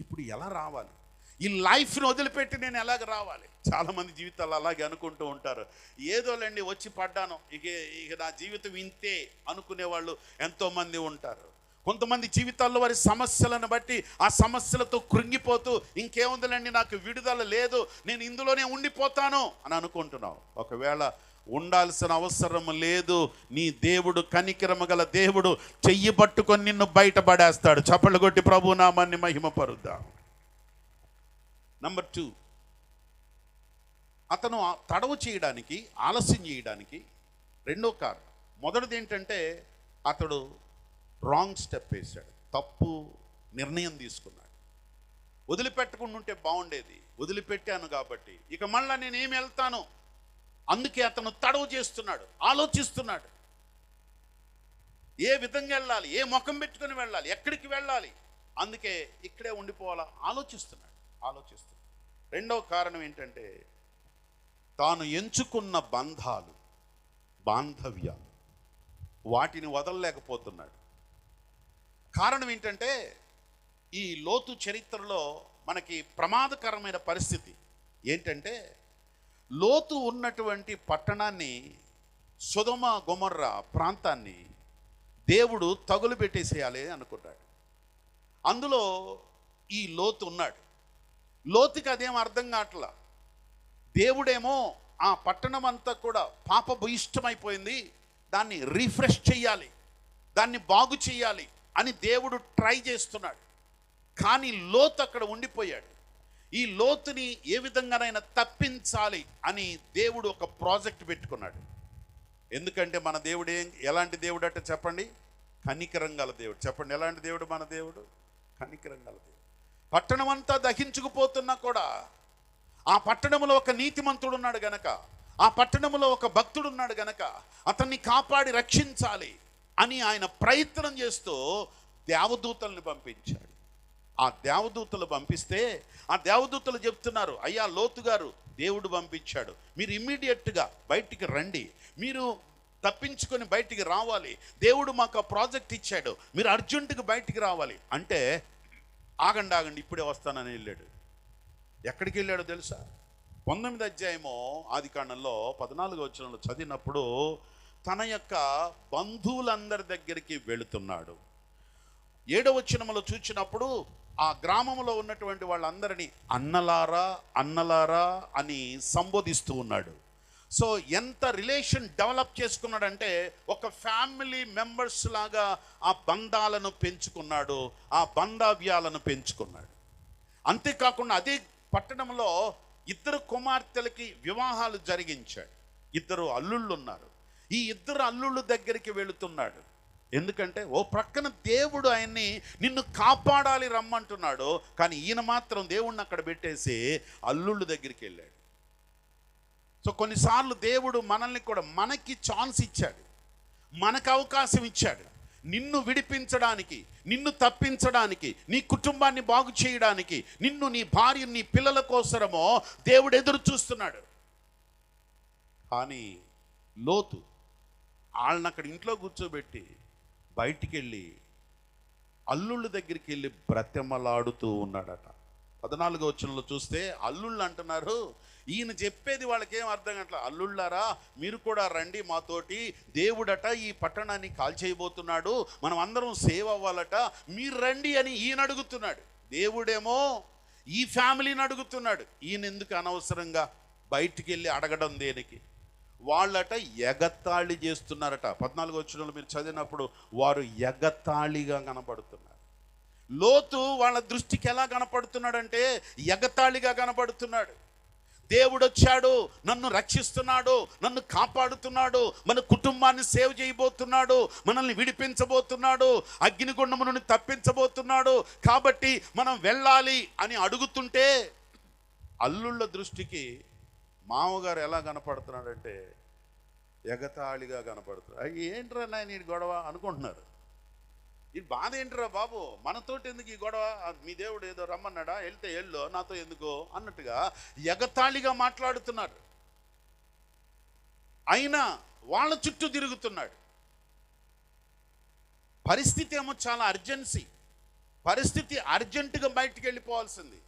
ఇప్పుడు ఎలా రావాలి? ఈ లైఫ్ని వదిలిపెట్టి నేను ఎలాగ రావాలి? చాలామంది జీవితాలు అలాగే అనుకుంటూ ఉంటారు. ఏదోలేండి వచ్చి పడ్డాను, ఇక నా జీవితం ఇంతే అనుకునే వాళ్ళు ఎంతోమంది ఉంటారు. కొంతమంది జీవితాల్లో వారి సమస్యలను బట్టి ఆ సమస్యలతో కృంగిపోతూ ఇంకేముందిలేండి, నాకు విడుదల లేదు, నేను ఇందులోనే ఉండిపోతాను అని అనుకుంటున్నావు. ఒకవేళ ఉండాల్సిన అవసరం లేదు. నీ దేవుడు కనికరము గల దేవుడు, చెయ్యి పట్టుకొని నిన్ను బయటపడేస్తాడు. చప్పట్లు కొట్టి ప్రభు నామాన్ని మహిమపరుద్దాం. నంబర్ 2, అతను తడవు చేయడానికి, ఆలస్యం చేయడానికి రెండో కారణం. మొదటిది ఏంటంటే అతడు రాంగ్ స్టెప్ వేశాడు, తప్పు నిర్ణయం తీసుకున్నాడు. వదిలిపెట్టకుండా ఉంటే బాగుండేది, వదిలిపెట్టాను కాబట్టి ఇక మళ్ళీ నేనేమి వెళ్తాను, అందుకే అతను తడవు చేస్తున్నాడు, ఆలోచిస్తున్నాడు. ఏ విధంగా వెళ్ళాలి, ఏ ముఖం పెట్టుకొని వెళ్ళాలి, ఎక్కడికి వెళ్ళాలి, అందుకే ఇక్కడే ఉండిపోవాలా ఆలోచిస్తున్నాడు. రెండవ కారణం ఏంటంటే తాను ఎంచుకున్న బాంధవ్యాలు వాటిని వదలలేకపోతున్నాడు. కారణం ఏంటంటే ఈ లోతు చరిత్రలో మనకి ప్రమాదకరమైన పరిస్థితి ఏంటంటే, లోతు ఉన్నటువంటి పట్టణాన్ని, సొదొమ గొమొర్రా ప్రాంతాన్ని దేవుడు తగులు పెట్టేసేయాలి అనుకున్నాడు. అందులో ఈ లోతు ఉన్నాడు. లోతుకి అదేం అర్థం కావట్లా. దేవుడేమో ఆ పట్టణం అంతా కూడా పాపభూయిష్టమైపోయింది, దాన్ని రీఫ్రెష్ చేయాలి, దాన్ని బాగు చేయాలి అని దేవుడు ట్రై చేస్తున్నాడు. కానీ లోతు అక్కడ ఉండిపోయాడు. ఈ లోతుని ఏ విధంగానైనా తప్పించాలి అని దేవుడు ఒక ప్రాజెక్ట్ పెట్టుకున్నాడు. ఎందుకంటే మన దేవుడు ఎలాంటి దేవుడు అంటే చెప్పండి, కనికరం గల దేవుడు. చెప్పండి, ఎలాంటి దేవుడు మన దేవుడు? కనికరం గల దేవుడు. పట్టణం అంతా దహించుకుపోతున్నా కూడా ఆ పట్టణంలో ఒక నీతిమంతుడు ఉన్నాడు గనక, ఆ పట్టణంలో ఒక భక్తుడు ఉన్నాడు గనక అతన్ని కాపాడి రక్షించాలి అని ఆయన ప్రయత్నం చేస్తూ దేవదూతల్ని పంపించాడు. ఆ దేవదూతలు పంపిస్తే ఆ దేవదూతలు చెప్తున్నారు, అయ్యా లోతు గారు, దేవుడు పంపించాడు, మీరు ఇమ్మీడియట్గా బయటికి రండి, మీరు తప్పించుకొని బయటికి రావాలి, దేవుడు మాకు ఆ ప్రాజెక్ట్ ఇచ్చాడు, మీరు అర్జెంటుగా బయటికి రావాలి అంటే, ఆగండి ఇప్పుడే వస్తానని వెళ్ళాడు. ఎక్కడికి వెళ్ళాడో తెలుసా? 19వ అధ్యాయము ఆదికాండంలో 14వ వచనంలో చదివినప్పుడు తన యొక్క బంధువులందరి దగ్గరికి వెళుతున్నాడు. 7వ వచనంలో చూసినప్పుడు ఆ గ్రామంలో ఉన్నటువంటి వాళ్ళందరినీ అన్నలారా అని సంబోధిస్తూ ఉన్నాడు. సో ఎంత రిలేషన్ డెవలప్ చేసుకున్నాడంటే ఒక ఫ్యామిలీ మెంబర్స్ లాగా ఆ బంధాలను పెంచుకున్నాడు, ఆ బంధావ్యాలను పెంచుకున్నాడు. అంతేకాకుండా అదే పట్టణంలో 2 కుమార్తెలకి వివాహాలు జరిగించాడు. 2 అల్లుళ్ళు ఉన్నారు. ఈ 2 అల్లుళ్ళ దగ్గరికి వెళుతున్నాడు. ఎందుకంటే ఓ ప్రక్కన దేవుడు ఆయన్ని నిన్ను కాపాడాలి రమ్మంటున్నాడు, కానీ ఈయన మాత్రం దేవుణ్ణి అక్కడ పెట్టేసి అల్లుళ్ళ దగ్గరికి వెళ్ళాడు. సో కొన్నిసార్లు దేవుడు మనల్ని కూడా మనకి ఛాన్స్ ఇచ్చాడు, మనకు అవకాశం ఇచ్చాడు, నిన్ను విడిపించడానికి, నిన్ను తప్పించడానికి, నీ కుటుంబాన్ని బాగు చేయడానికి, నిన్ను, నీ భార్య, నీ పిల్లల కోసమో దేవుడు ఎదురు చూస్తున్నాడు. కానీ లోతు వాళ్ళని అక్కడ ఇంట్లో కూర్చోబెట్టి బయటికి వెళ్ళి అల్లుళ్ళ దగ్గరికి వెళ్ళి బ్రతిమలాడుతూ ఉన్నాడట. 14వ వచనంలో చూస్తే అల్లుళ్ళు అంటున్నారు, ఈయన చెప్పేది వాళ్ళకేం అర్థం కావట్లేదు. అల్లుళ్ళారా, మీరు కూడా రండి మాతోటి, దేవుడట ఈ పట్టణాన్ని కాల్చేయబోతున్నాడు, మనం అందరం సేవ్ అవ్వాలట, మీరు రండి అని ఈయన అడుగుతున్నాడు. దేవుడేమో ఈ ఫ్యామిలీని అడుగుతున్నాడు. ఈయన ఎందుకు అనవసరంగా బయటికి వెళ్ళి అడగడం దేనికి? వాళ్ళట ఎగతాళి చేస్తున్నారట. 14వ వచనంలో మీరు చదివినప్పుడు వారు ఎగతాళిగా కనపడుతున్నారు. లోతు వాళ్ళ దృష్టికి ఎలా కనపడుతున్నాడంటే ఎగతాళిగా కనపడుతున్నాడు. దేవుడు వచ్చాడు, నన్ను రక్షిస్తున్నాడు, నన్ను కాపాడుతున్నాడు, మన కుటుంబాన్ని సేవ్ చేయబోతున్నాడు, మనల్ని విడిపించబోతున్నాడు, అగ్నిగుండము నుండి తప్పించబోతున్నాడు, కాబట్టి మనం వెళ్ళాలి అని అడుగుతుంటే అల్లుళ్ళ దృష్టికి మామగారు ఎలా కనపడుతున్నాడంటే ఎగతాళిగా కనపడుతున్నాడు. ఏంట్రా నాయన ఈ గొడవ అనుకుంటున్నారు. ఈ బాధ ఏంట్రా బాబు, మనతోటి ఎందుకు ఈ గొడవ, మీ దేవుడు ఏదో రమ్మన్నాడా, వెళ్తే వెళ్ళు, నాతో ఎందుకో అన్నట్టుగా ఎగతాళిగా మాట్లాడుతున్నారు. అయినా వాళ్ళ చుట్టూ తిరుగుతున్నాడు. పరిస్థితి ఏమో చాలా అర్జెన్సీ, పరిస్థితి అర్జెంటుగా బయటికి వెళ్ళిపోవాల్సింది,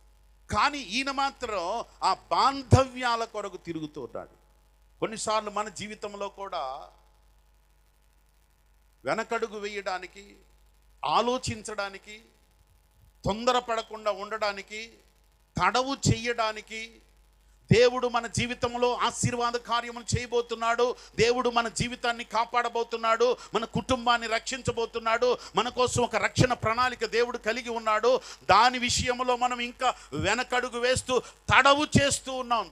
కానీ ఈయన మాత్రం ఆ బాంధవ్యాల కొరకు తిరుగుతూ ఉన్నాడు. కొన్నిసార్లు మన జీవితంలో కూడా వెనకడుగు వేయడానికి, ఆలోచించడానికి, తొందరపడకుండా ఉండడానికి, తడవు చెయ్యడానికి, దేవుడు మన జీవితంలో ఆశీర్వాద కార్యములు చేయబోతున్నాడు, దేవుడు మన జీవితాన్ని కాపాడబోతున్నాడు, మన కుటుంబాన్ని రక్షించబోతున్నాడు, మన కోసం ఒక రక్షణ ప్రణాళిక దేవుడు కలిగి ఉన్నాడు. దాని విషయంలో మనం ఇంకా వెనకడుగు వేస్తూ తడవు చేస్తున్నాం.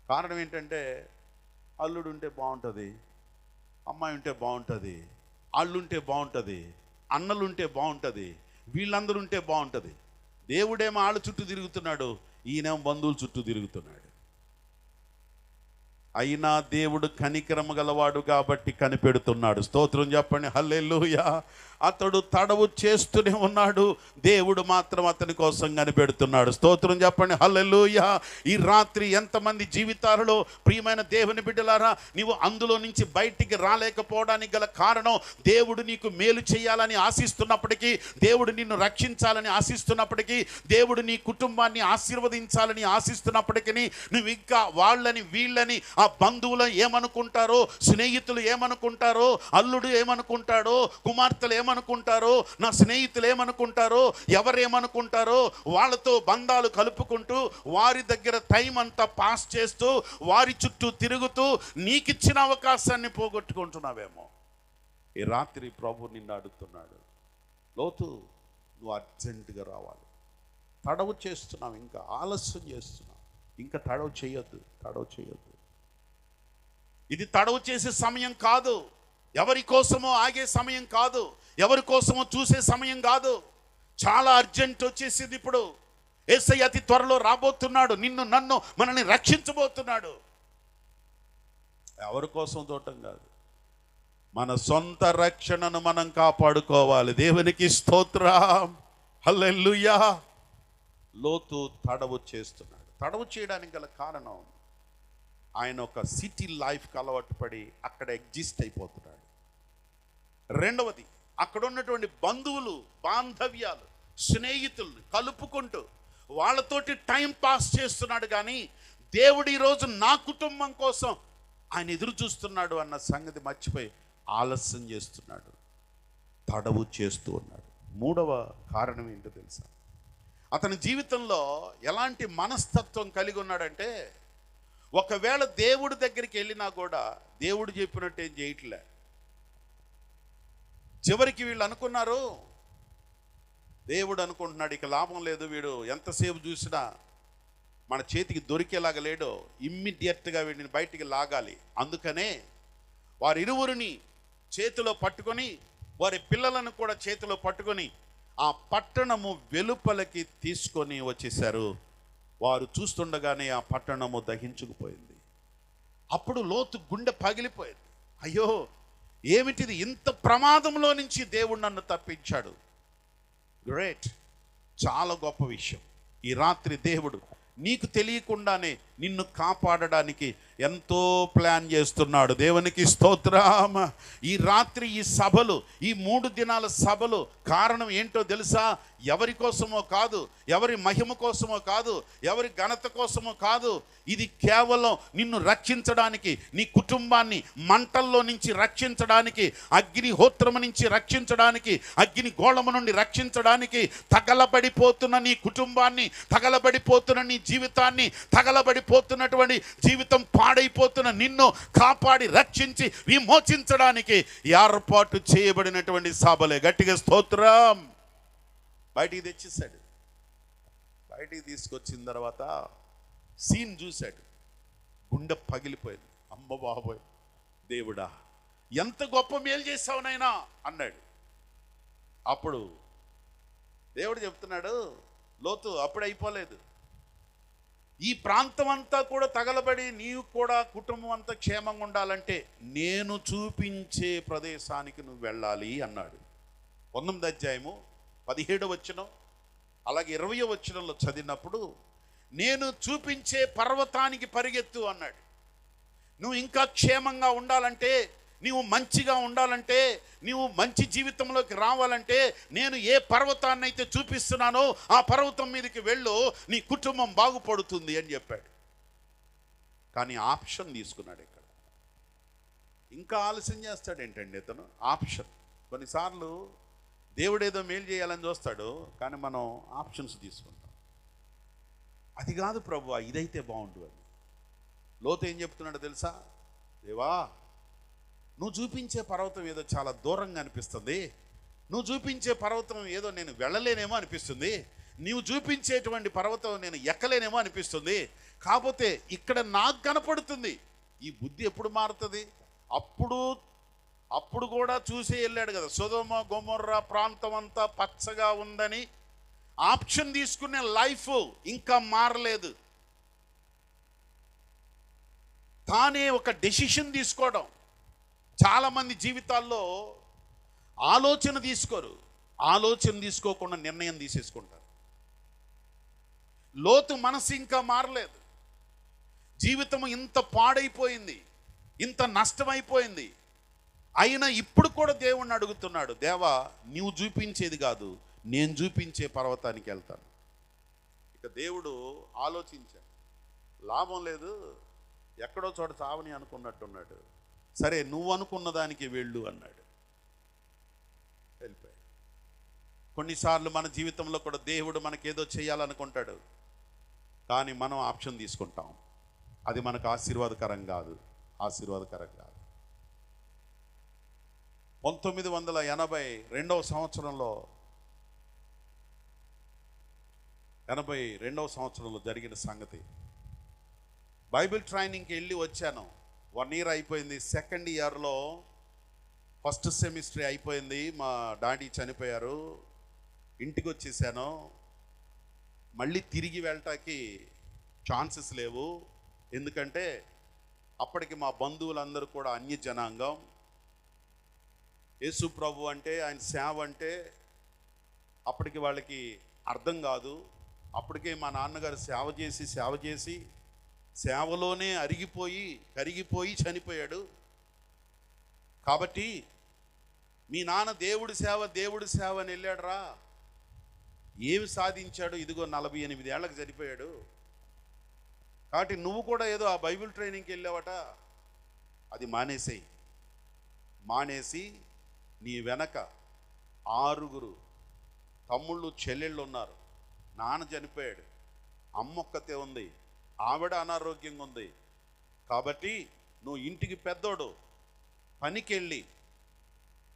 కారణం ఏంటంటే అల్లుడు ఉంటే బాగుంటుంది, అమ్మాయి ఉంటే బాగుంటుంది, అల్లుంటే బాగుంటుంది, అన్నలుంటే బాగుంటుంది, వీళ్ళందరూ ఉంటే బాగుంటుంది. దేవుడేమో ఆళ్ళ చుట్టూ తిరుగుతున్నాడు, ఈయనేమో బంధువుల చుట్టూ తిరుగుతున్నాడు. అయినా దేవుడు కనికరము గలవాడు కాబట్టి కనిపెడుతున్నాడు. స్తోత్రం చెప్పండి, హల్లెలూయా. అతడు తడవు చేస్తూనే ఉన్నాడు, దేవుడు మాత్రం అతని కోసం కనిపెడుతున్నాడు. స్తోత్రం చెప్పండి, హల్లెలూయా. ఈ రాత్రి ఎంతమంది జీవితాలలో ప్రియమైన దేవుని బిడ్డలారా, నీవు అందులో నుంచి బయటికి రాలేకపోవడానికి గల కారణం, దేవుడు నీకు మేలు చేయాలని ఆశిస్తున్నప్పటికీ, దేవుడు నిన్ను రక్షించాలని ఆశిస్తున్నప్పటికీ, దేవుడు నీ కుటుంబాన్ని ఆశీర్వదించాలని ఆశిస్తున్నప్పటికీ, నువ్వు ఇంకా వాళ్ళని వీళ్ళని, ఆ బంధువులు ఏమనుకుంటారో, స్నేహితులు ఏమనుకుంటారో, అల్లుడు ఏమనుకుంటాడో, కుమార్తెలు ఏమనుకుంటారో, నా స్నేహితులు ఏమనుకుంటారో, ఎవరేమనుకుంటారో, వాళ్ళతో బంధాలు కలుపుకుంటూ వారి దగ్గర టైం అంతా పాస్ చేస్తూ వారి చుట్టూ తిరుగుతూ నీకిచ్చిన అవకాశాన్ని పోగొట్టుకుంటున్నావేమో. ఈ రాత్రి ప్రభు నిన్ను అడుగుతున్నాడు, లోతు నువ్వు అర్జెంటుగా రావాలి. తడవు చేస్తున్నావు, ఇంకా ఆలస్యం చేస్తున్నావు, ఇంకా తడవు చేయొద్దు. ఇది తడవు చేసే సమయం కాదు, ఎవరి కోసమో ఆగే సమయం కాదు, ఎవరి కోసమో చూసే సమయం కాదు. చాలా అర్జెంట్ వచ్చేసింది. ఇప్పుడు యేసయ్య అతి త్వరలో రాబోతున్నాడు, నిన్ను నన్ను మనల్ని రక్షించబోతున్నాడు. ఎవరి కోసం చూడటం కాదు, మన సొంత రక్షణను మనం కాపాడుకోవాలి. దేవునికి స్తోత్రం, హల్లెలూయా. లోతు తడవు చేస్తున్నాడు. తడవు చేయడానికి గల కారణం, ఆయన ఒక సిటీ లైఫ్కి అలవాటు పడి అక్కడ ఎగ్జిస్ట్ అయిపోతున్నాడు. రెండవది, అక్కడ ఉన్నటువంటి బంధువులు, బాంధవ్యాలు, స్నేహితుల్ని కలుపుకుంటూ వాళ్ళతోటి టైం పాస్ చేస్తున్నాడు. కానీ దేవుడు ఈరోజు నా కుటుంబం కోసం ఆయన ఎదురు చూస్తున్నాడు అన్న సంగతి మర్చిపోయి ఆలస్యం చేస్తున్నాడు, తడవు చేస్తూ ఉన్నాడు. మూడవ కారణం ఏంటో తెలుసా? అతని జీవితంలో ఎలాంటి మనస్తత్వం కలిగి ఉన్నాడంటే, ఒకవేళ దేవుడి దగ్గరికి వెళ్ళినా కూడా దేవుడు చెప్పినట్టు ఏం చేయట్లే. చివరికి వీళ్ళు అనుకున్నారు, దేవుడు అనుకుంటున్నాడు ఇక లాభం లేదు, వీడు ఎంతసేపు చూసినా మన చేతికి దొరికేలాగా లేడో, ఇమ్మీడియట్గా వీడిని బయటికి లాగాలి. అందుకనే వారిరువురిని చేతిలో పట్టుకొని, వారి పిల్లలను కూడా చేతిలో పట్టుకొని ఆ పట్టణము వెలుపలకి తీసుకొని వచ్చేసారు. వారు చూస్తుండగానే ఆ పట్టణము దహించుకుపోయింది. అప్పుడు లోతు గుండె పగిలిపోయింది. అయ్యో, ఏమిటిది, ఇంత ప్రమాదంలో నుంచి దేవుడు నన్ను తప్పించాడు. గ్రేట్, చాలా గొప్ప విషయం. ఈ రాత్రి దేవుడు నీకు తెలియకుండానే నిన్ను కాపాడడానికి ఎంతో ప్లాన్ చేస్తున్నాడు. దేవునికి స్తోత్రం. ఈ రాత్రి ఈ సభలు, ఈ 3 దినాల సభలు కారణం ఏంటో తెలుసా? ఎవరి కోసమో కాదు, ఎవరి మహిమ కోసమో కాదు, ఎవరి ఘనత కోసమో కాదు. ఇది కేవలం నిన్ను రక్షించడానికి, నీ కుటుంబాన్ని మంటల్లో నుంచి రక్షించడానికి, అగ్నిహోత్రము నుంచి రక్షించడానికి, అగ్ని గోళము నుండి రక్షించడానికి, తగలబడిపోతున్న నీ కుటుంబాన్ని, తగలబడిపోతున్న నీ జీవితాన్ని, తగలబడిపోతున్నటువంటి జీవితం పాడైపోతున్న నిన్ను కాపాడి రక్షించి విమోచించడానికి ఏర్పాటు చేయబడినటువంటి సభలే. గట్టిగా స్తోత్రం. బయటికి తెచ్చేసాడు. బయటికి తీసుకొచ్చిన తర్వాత సీన్ చూశాడు, గుండె పగిలిపోయింది. అమ్మ బాబోయ్, దేవుడా ఎంత గొప్ప మేలు చేశావు నాయనా అన్నాడు. అప్పుడు దేవుడు చెప్తున్నాడు, లోతు అప్పుడు అయిపోలేదు, ఈ ప్రాంతం అంతా కూడా తగలబడి నీవు కూడా కుటుంబం అంతా క్షేమంగా ఉండాలంటే నేను చూపించే ప్రదేశానికి నువ్వు వెళ్ళాలి అన్నాడు. 19వ అధ్యాయము 17వ వచనం అలాగే 20వ వచనంలో చదివినప్పుడు, నేను చూపించే పర్వతానికి పరిగెత్తు అన్నాడు. నువ్వు ఇంకా క్షేమంగా ఉండాలంటే, నీవు మంచిగా ఉండాలంటే, నీవు మంచి జీవితంలోకి రావాలంటే, నేను ఏ పర్వతాన్ని అయితే చూపిస్తున్నానో ఆ పర్వతం మీదకి వెళ్ళు, నీ కుటుంబం బాగుపడుతుంది అని చెప్పాడు. కానీ ఆప్షన్ తీసుకున్నాడు. ఇక్కడ ఇంకా ఆలస్యం చేస్తాడు ఏంటండి ఇతను? ఆప్షన్. కొన్నిసార్లు దేవుడు ఏదో మేలు చేయాలని చూస్తాడు, కానీ మనం ఆప్షన్స్ తీసుకుంటాం. అది కాదు ప్రభువా, ఇదైతే బాగుండు అని. లోతు ఏం చెప్తున్నాడో తెలుసా? దేవా, నువ్వు చూపించే పర్వతం ఏదో చాలా దూరంగా అనిపిస్తుంది, నువ్వు చూపించే పర్వతం ఏదో నేను వెళ్ళలేనేమో అనిపిస్తుంది, నీవు చూపించేటువంటి పర్వతం నేను ఎక్కలేనేమో అనిపిస్తుంది. కాకపోతే ఇక్కడ నాకు కనపడుతుంది. ఈ బుద్ధి ఎప్పుడు మారుతుంది? అప్పుడు కూడా చూసి వెళ్ళాడు కదా. సొదొమ గొమొర్రా ప్రాంతం అంతా పచ్చగా ఉందని ఆప్షన్ తీసుకునే లైఫ్ ఇంకా మారలేదు. తానే ఒక డెసిషన్ తీసుకోవడం. చాలామంది జీవితాల్లో ఆలోచన తీసుకోరు, ఆలోచన తీసుకోకుండా నిర్ణయం తీసేసుకుంటారు. లోతు మనసు ఇంకా మారలేదు. జీవితం ఇంత పాడైపోయింది, ఇంత నష్టమైపోయింది. అయినా ఇప్పుడు కూడా దేవుణ్ణి అడుగుతున్నాడు, దేవా నీవు చూపించేది కాదు, నేను చూపించే పర్వతానికి వెళ్తాను. ఇక దేవుడు ఆలోచించాడు, లాభం లేదు, ఎక్కడో చోట చావని అనుకున్నట్టున్నాడు. సరే, నువ్వు అనుకున్న దానికి వెళ్ళు అన్నాడు. వెళ్ళిపోయాడు. కొన్నిసార్లు మన జీవితంలో కూడా దేవుడు మనకేదో చేయాలనుకుంటాడు, కానీ మనం ఆప్షన్ తీసుకుంటాం. అది మనకు ఆశీర్వాదకరం కాదు. 1982వ సంవత్సరంలో 82వ సంవత్సరంలో జరిగిన సంగతి. బైబిల్ ట్రైనింగ్కి వెళ్ళి వచ్చాను. 1 year అయిపోయింది. సెకండ్ ఇయర్లో ఫస్ట్ సెమిస్టర్ అయిపోయింది. మా డాడీ చనిపోయారు. ఇంటికి వచ్చేసాను. మళ్ళీ తిరిగి వెళ్ళటానికి ఛాన్సెస్ లేవు. ఎందుకంటే అప్పటికి మా బంధువులందరూ కూడా అన్య జనాంగం. యేసు ప్రభు అంటే, ఆయన సేవ అంటే అప్పటికి వాళ్ళకి అర్థం కాదు. అప్పటికే మా నాన్నగారు సేవ చేసి సేవలోనే కరిగిపోయి చనిపోయాడు. కాబట్టి మీ నాన్న దేవుడి సేవ అని వెళ్ళాడు రా, ఏమి సాధించాడు? ఇదిగో 48 ఏళ్ళకి చనిపోయాడు. కాబట్టి నువ్వు కూడా ఏదో ఆ బైబిల్ ట్రైనింగ్కి వెళ్ళావట, అది మానేసి నీ వెనక 6 తమ్ముళ్ళు చెల్లెళ్ళు ఉన్నారు. నాన్న చనిపోయాడు, అమ్మ ఒక్కతే ఉంది, ఆవిడ అనారోగ్యంగా ఉంది. కాబట్టి నువ్వు ఇంటికి పెద్దోడు, పనికెళ్ళి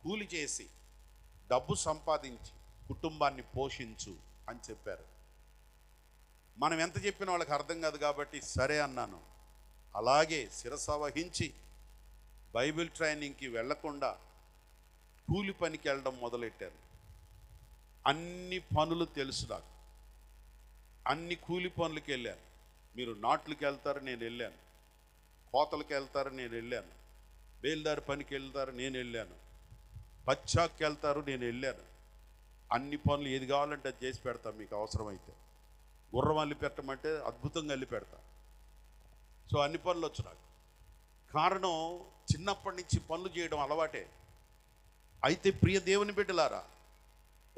కూలి చేసి డబ్బు సంపాదించి కుటుంబాన్ని పోషించు అని చెప్పారు. మనం ఎంత చెప్పినా వాళ్ళకి అర్థం కాదు కాబట్టి సరే అన్నాను. అలాగే శిరస వహించి బైబిల్ ట్రైనింగ్కి వెళ్లకుండా కూలి పనికి వెళ్ళడం మొదలెట్టాను. అన్ని పనులు తెలుసు నాకు, అన్ని కూలి పనులకి వెళ్ళాను. మీరు నాట్లకి వెళ్తారు, నేను వెళ్ళాను. కోతలకి వెళ్తారు, నేను వెళ్ళాను. బేల్దారి పనికి వెళ్తారు, నేను వెళ్ళాను. పచ్చాకి వెళ్తారు, నేను వెళ్ళాను. అన్ని పనులు ఏది కావాలంటే అది చేసి పెడతాను. మీకు అవసరమైతే గుర్రం అల్లి పెట్టమంటే అద్భుతంగా అల్లి పెడతా. సో అన్ని పనులు వచ్చు నాకు. కారణం చిన్నప్పటి నుంచి పనులు చేయడం అలవాటే. అయితే ప్రియ దేవుని బిడ్డలారా,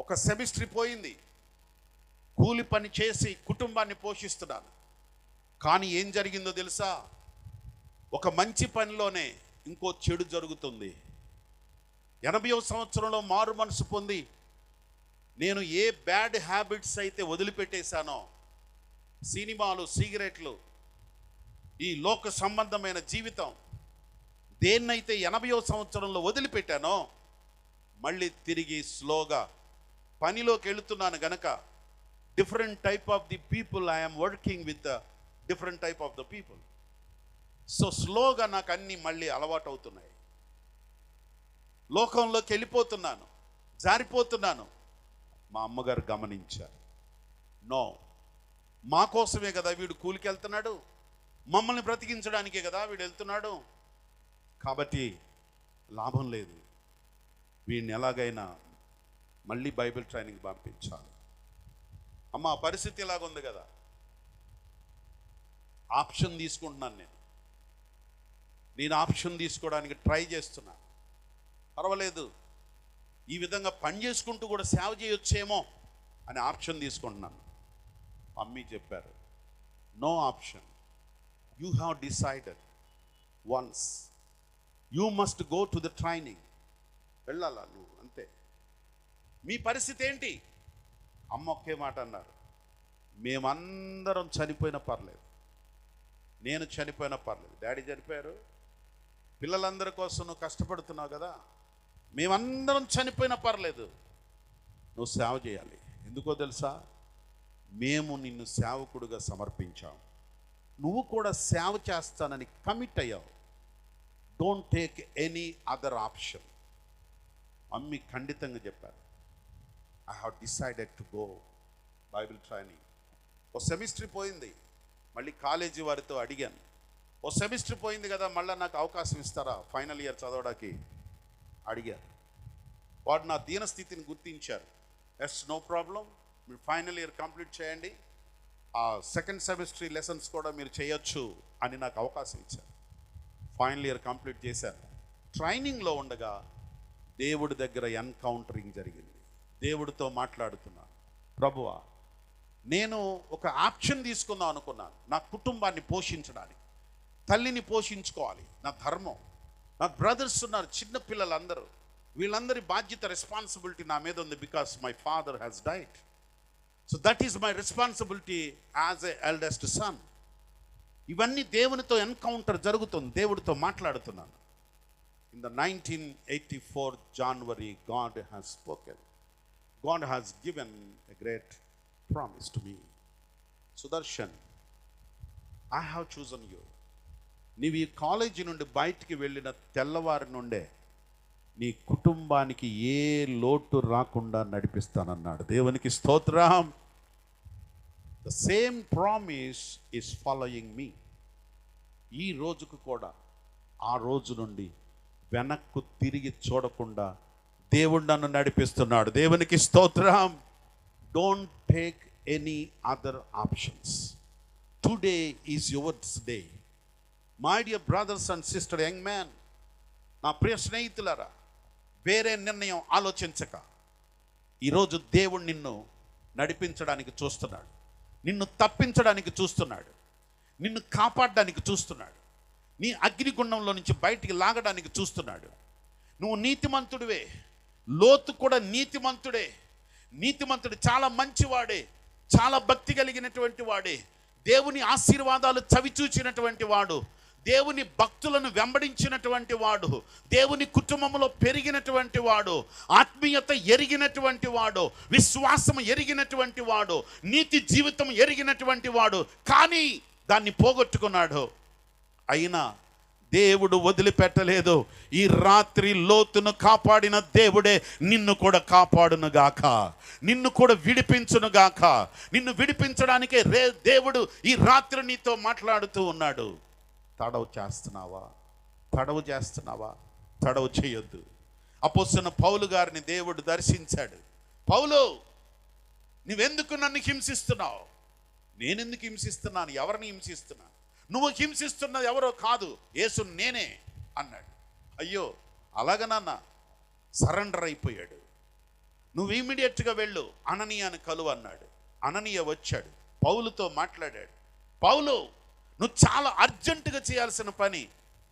ఒక సెమిస్టర్ పోయింది, కూలి పని చేసి కుటుంబాన్ని పోషిస్తున్నాను. కానీ ఏం జరిగిందో తెలుసా? ఒక మంచి పనిలోనే ఇంకో చెడు జరుగుతుంది. 80వ సంవత్సరంలో మారు మనసు పొంది నేను ఏ బ్యాడ్ హ్యాబిట్స్ అయితే వదిలిపెట్టేశానో, సినిమాలు, సిగరెట్లు, ఈ లోక సంబంధమైన జీవితం, దేన్నైతే 80వ సంవత్సరంలో వదిలిపెట్టానో మళ్ళీ తిరిగి స్లోగా పనిలోకి వెళుతున్నాను గనక different type of the people I'm working with different type of the people. So స్లోగా నాకు అన్నీ మళ్ళీ అలవాటు అవుతున్నాయి. లోకంలోకి వెళ్ళిపోతున్నాను, జారిపోతున్నాను. మా అమ్మగారు గమనించారు. నో, మా కోసమే కదా వీడు కూలికి వెళ్తున్నాడు, మమ్మల్ని బ్రతికించడానికే కదా వీడు వెళ్తున్నాడు. కాబట్టి లాభం లేదు, వీడిని ఎలాగైనా మళ్ళీ బైబిల్ ట్రైనింగ్ పంపించాలి. అమ్మ పరిస్థితి ఇలాగుంది కదా, ఆప్షన్ తీసుకుంటున్నాను. నేను ఆప్షన్ తీసుకోవడానికి ట్రై చేస్తున్నాను. పర్వాలేదు, ఈ విధంగా పని చేసుకుంటూ కూడా సేవ చేయొచ్చేమో అని ఆప్షన్ తీసుకుంటున్నాను. మమ్మీ చెప్పారు, no option, you have decided once, you must go to the training. వెళ్ళాలా నువ్వు, అంతే. మీ పరిస్థితి ఏంటి? అమ్మ ఒకే మాట అన్నారు, మేమందరం చనిపోయినా పర్లేదు, నేను చనిపోయినా పర్లేదు. డాడీ చనిపోయారు, పిల్లలందరి కోసం నువ్వు కష్టపడుతున్నావు కదా, మేమందరం చనిపోయినా పర్లేదు, నువ్వు సేవ చేయాలి. ఎందుకో తెలుసా? మేము నిన్ను సేవకుడుగా సమర్పించాం, నువ్వు కూడా సేవ చేస్తానని కమిట్ అయ్యావు. Don't take any other option. Mummy ఖండితంగా చెప్పారు, I have decided to go Bible training. ఓ సెమిస్టర్ పోయింది, మళ్ళీ కాలేజీ వారితో అడిగాను, ఓ సెమిస్టర్ పోయింది కదా, మళ్ళీ నాకు అవకాశం ఇస్తారా ఫైనల్ ఇయర్ చదవడానికి అడిగారు. వాడు నా దీనస్థితిని గుర్తించారు. ఎస్, నో ప్రాబ్లం, మీరు ఫైనల్ ఇయర్ కంప్లీట్ చేయండి, ఆ సెకండ్ సెమిస్టర్ లెసన్స్ కూడా మీరు చేయొచ్చు అని నాకు అవకాశం ఇచ్చారు. ఫైనల్ ఇయర్ కంప్లీట్ చేశాను. ట్రైనింగ్లో ఉండగా దేవుడి దగ్గర ఎన్కౌంటరింగ్ జరిగింది. దేవుడితో మాట్లాడుతున్నాను, ప్రభువా, నేను ఒక ఆప్షన్ తీసుకుందాం అనుకున్నాను, నా కుటుంబాన్ని పోషించడానికి, తల్లిని పోషించుకోవాలి, నా ధర్మం. నా బ్రదర్స్ ఉన్నారు, చిన్న పిల్లలందరూ, వీళ్ళందరి బాధ్యత, రెస్పాన్సిబిలిటీ నా మీద ఉంది. Because my father has died, so that is my responsibility as a eldest sun. ఇవన్నీ దేవునితో ఎన్కౌంటర్ జరుగుతుంది, దేవుడితో మాట్లాడుతున్నాను. In the 1984 January, God has spoken. God has given a great promise to me. Sudarshan, I have chosen you. నీవు ఈ college నుండి బయటికి వెళ్ళిన తెల్లవారి నుండే నీ కుటుంబానికి ఏ లోటు రాకుండా నడిపిస్తానన్నాడు. దేవునికి స్తోత్రం. The same promise is following me. ఈ రోజుకు కూడా ఆ రోజు నుండి వెనక్కు తిరిగి చూడకుండా దేవుడు నన్ను నడిపిస్తున్నాడు. దేవునికి స్తోత్రం. Don't take any other options. Today is yours day. My dear brothers and sister, young man, నా ప్రియ స్నేహితులారా, వేరే నిర్ణయం ఆలోచించక ఈరోజు దేవుడు నిన్ను నడిపించడానికి చూస్తున్నాడు, నిన్ను తప్పించడానికి చూస్తున్నాడు, నిన్ను కాపాడడానికి చూస్తున్నాడు, నీ అగ్నిగుండంలో నుంచి బయటికి లాగడానికి చూస్తున్నాడు. నువ్వు నీతిమంతుడివే, లోతు కూడా నీతిమంతుడే. నీతిమంతుడు చాలా మంచివాడే, చాలా భక్తి కలిగినటువంటి వాడే, దేవుని ఆశీర్వాదాలు చవిచూచినటువంటి వాడు, దేవుని భక్తులను వెంబడించినటువంటి వాడు, దేవుని కుటుంబంలో పెరిగినటువంటి వాడు, ఆత్మీయత ఎరిగినటువంటి వాడు, విశ్వాసం ఎరిగినటువంటి వాడు, నీతి జీవితం ఎరిగినటువంటి వాడు. కానీ దాన్ని పోగొట్టుకున్నాడు. అయినా దేవుడు వదిలిపెట్టలేదు. ఈ రాత్రి లోతును కాపాడిన దేవుడే నిన్ను కూడా కాపాడునుగాక, నిన్ను కూడా విడిపించునుగాక. నిన్ను విడిపించడానికే దేవుడు ఈ రాత్రి నీతో మాట్లాడుతూ ఉన్నాడు. తడవు చేస్తున్నావా? తడవు చేస్తున్నావా? తడవు చేయొద్దు. అపోస్తలుడైన పౌలు గారిని దేవుడు దర్శించాడు. పౌలు, నువ్వెందుకు నన్ను హింసిస్తున్నావు? నేనెందుకు హింసిస్తున్నాను? ఎవరిని హింసిస్తున్నాను? నువ్వు హింసిస్తున్నది ఎవరో కాదు, యేసు నేనే అన్నాడు. అయ్యో, అలాగనన్నా సరెండర్ అయిపోయాడు. నువ్వు ఇమీడియట్గా వెళ్ళు, అననీయను కలువు అన్నాడు. అననీయ వచ్చాడు, పౌలుతో మాట్లాడాడు. పౌలు, నువ్వు చాలా అర్జెంటుగా చేయాల్సిన పని,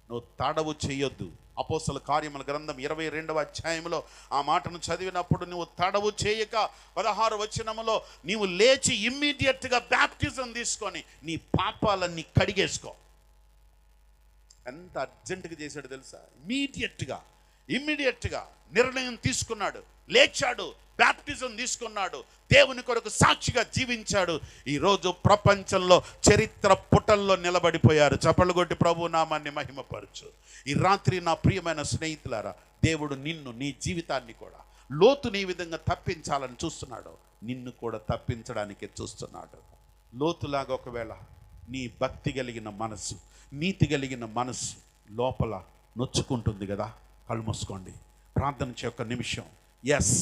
నువ్వు తడవు చేయొద్దు. అపోస్తల కార్యముల గ్రంథం 22వ అధ్యాయంలో ఆ మాటను చదివినప్పుడు, నువ్వు తడవు చేయక 16వ వచనములో నీవు లేచి ఇమ్మీడియట్గా బ్యాప్టిజం తీసుకొని నీ పాపాలన్నీ కడిగేసుకో. ఎంత అర్జెంటుగా చేశాడు తెలుసా? ఇమ్మీడియట్గా నిర్ణయం తీసుకున్నాడు, లేచాడు, బ్యాప్టిజం తీసుకున్నాడు, దేవుని కొరకు సాక్షిగా జీవించాడు. ఈరోజు ప్రపంచంలో చరిత్ర పుటల్లో నిలబడిపోయారు. చప్పలు కొట్టి ప్రభు నామాన్ని మహిమపరచు. ఈ రాత్రి నా ప్రియమైన స్నేహితులారా, దేవుడు నిన్ను, నీ జీవితాన్ని కూడా లోతుని ఈ విధంగా తప్పించాలని చూస్తున్నాడు, నిన్ను కూడా తప్పించడానికే చూస్తున్నాడు. లోతులాగా ఒకవేళ నీ భక్తి కలిగిన మనసు, నీతి కలిగిన మనసు లోపల నొచ్చుకుంటుంది కదా, కళ్ళు మూసుకోండి, ప్రార్థన చే ఒక్క నిమిషం. ఎస్,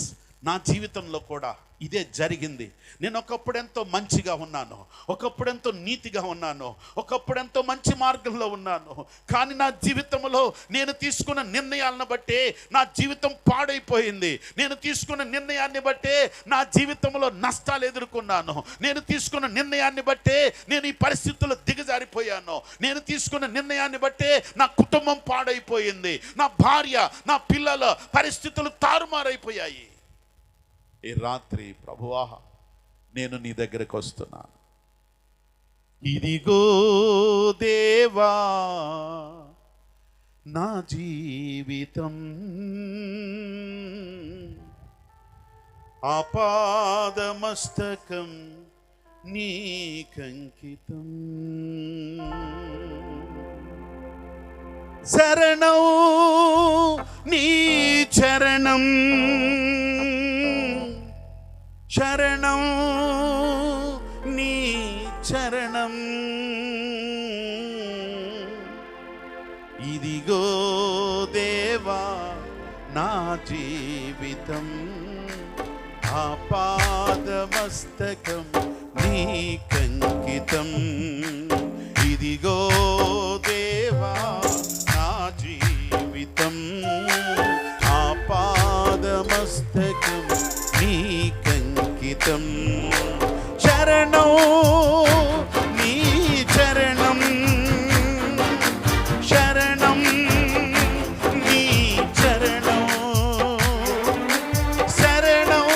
నా జీవితంలో కూడా ఇదే జరిగింది. నేను ఒకప్పుడు ఎంతో మంచిగా ఉన్నాను, ఒకప్పుడు ఎంతో నీతిగా ఉన్నాను, ఒకప్పుడు ఎంతో మంచి మార్గంలో ఉన్నాను. కానీ నా జీవితంలో నేను తీసుకున్న నిర్ణయాలను బట్టే నా జీవితం పాడైపోయింది. నేను తీసుకున్న నిర్ణయాన్ని బట్టే నా జీవితంలో నష్టాలు ఎదుర్కొన్నాను. నేను తీసుకున్న నిర్ణయాన్ని బట్టే నేను ఈ పరిస్థితుల్లో దిగజారిపోయాను. నేను తీసుకున్న నిర్ణయాన్ని బట్టే నా కుటుంబం పాడైపోయింది, నా భార్య, నా పిల్లల పరిస్థితులు తారుమారైపోయాయి. ఈ రాత్రి ప్రభువా, నేను నీ దగ్గరకు వస్తున్నాను. ఇదిగో దేవా, నా జీవితం ఆపాదమస్తకం నీకంకితం. శరణం నీ చరణం, శరణం నీ చరణం. ఇదిగో దేవా, నా జీవితం ఆపాదమస్తకం నీకంకితం. ఇదిగో దేవా, నా జీవితం ఆపాదమస్తకం నీకంకితం. శరణం నీ చరణం, శరణం నీ చరణం, శరణం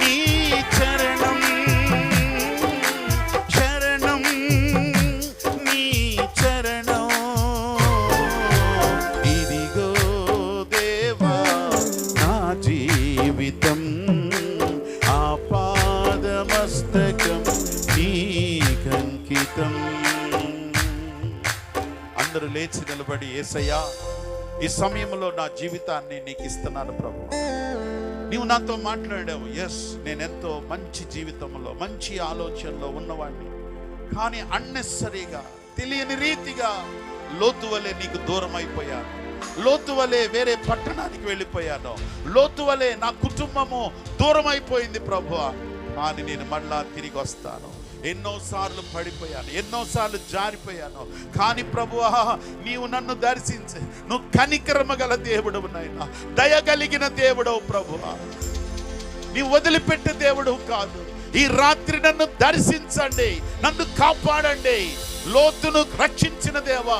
నీ చరణం, శరణం నీ చరణం. ఇదిగో దేవా, నా జీవితం ఆపాదమస్తకం నీకంకితం. అందరూ లేచి నిలబడి, యేసయ్యా, ఈ సమయంలో నా జీవితాన్ని నీకు ఇస్తున్నాను ప్రభు. నీవు నాతో మాట్లాడావు. ఎస్, నేనెంతో మంచి జీవితంలో, మంచి ఆలోచనలో ఉన్నవాడిని. కానీ అన్నెసరీగా తెలియని రీతిగా లోతు వలె నీకు దూరం అయిపోయాను, లోతు వలె వేరే పట్టణానికి వెళ్ళిపోయాను, లోతు వలె నా కుటుంబము దూరం అయిపోయింది ప్రభువా. కానీ నేను మళ్ళా తిరిగి వస్తాను. ఎన్నోసార్లు పడిపోయాను, ఎన్నోసార్లు జారిపోయాను, కానీ ప్రభువా నీవు నన్ను దర్శించి, నువ్వు కనికరమ గల దేవుడవు నాయనా, దయగలిగిన దేవుడవు ప్రభువా. నీవు వదిలిపెట్టే దేవుడవు కాదు. ఈ రాత్రి నన్ను దర్శించండి, నన్ను కాపాడండి. లోతును రక్షించిన దేవా,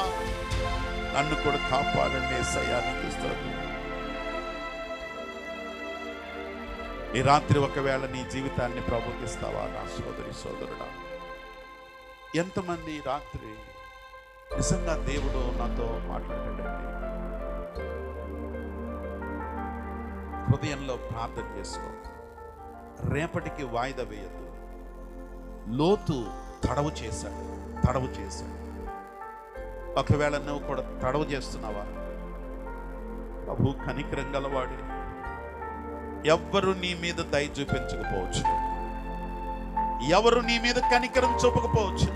నన్ను కూడా కాపాడండి యేసయ్యా. నీకు స్తోత్రం. ఈ రాత్రి ఒకవేళ నీ జీవితాన్ని ప్రభుకిస్తావా నా సోదరి సోదరుడా? ఎంతమంది ఈ రాత్రి నిజంగా దేవుడు నాతో మాట్లాడాడండి? హృదయంలో ప్రార్థన చేసుకో. రేపటికి వాయిదా వేయద్దు. లోతు తడవు చేశాడు. ఒకవేళ నువ్వు కూడా తడవు చేస్తున్నావా? ప్రభు కనికరం గలవాడే. ఎవ్వరు నీ మీద దయ చూపించకపోవచ్చు, ఎవరు నీ మీద కనికరం చూపకపోవచ్చు,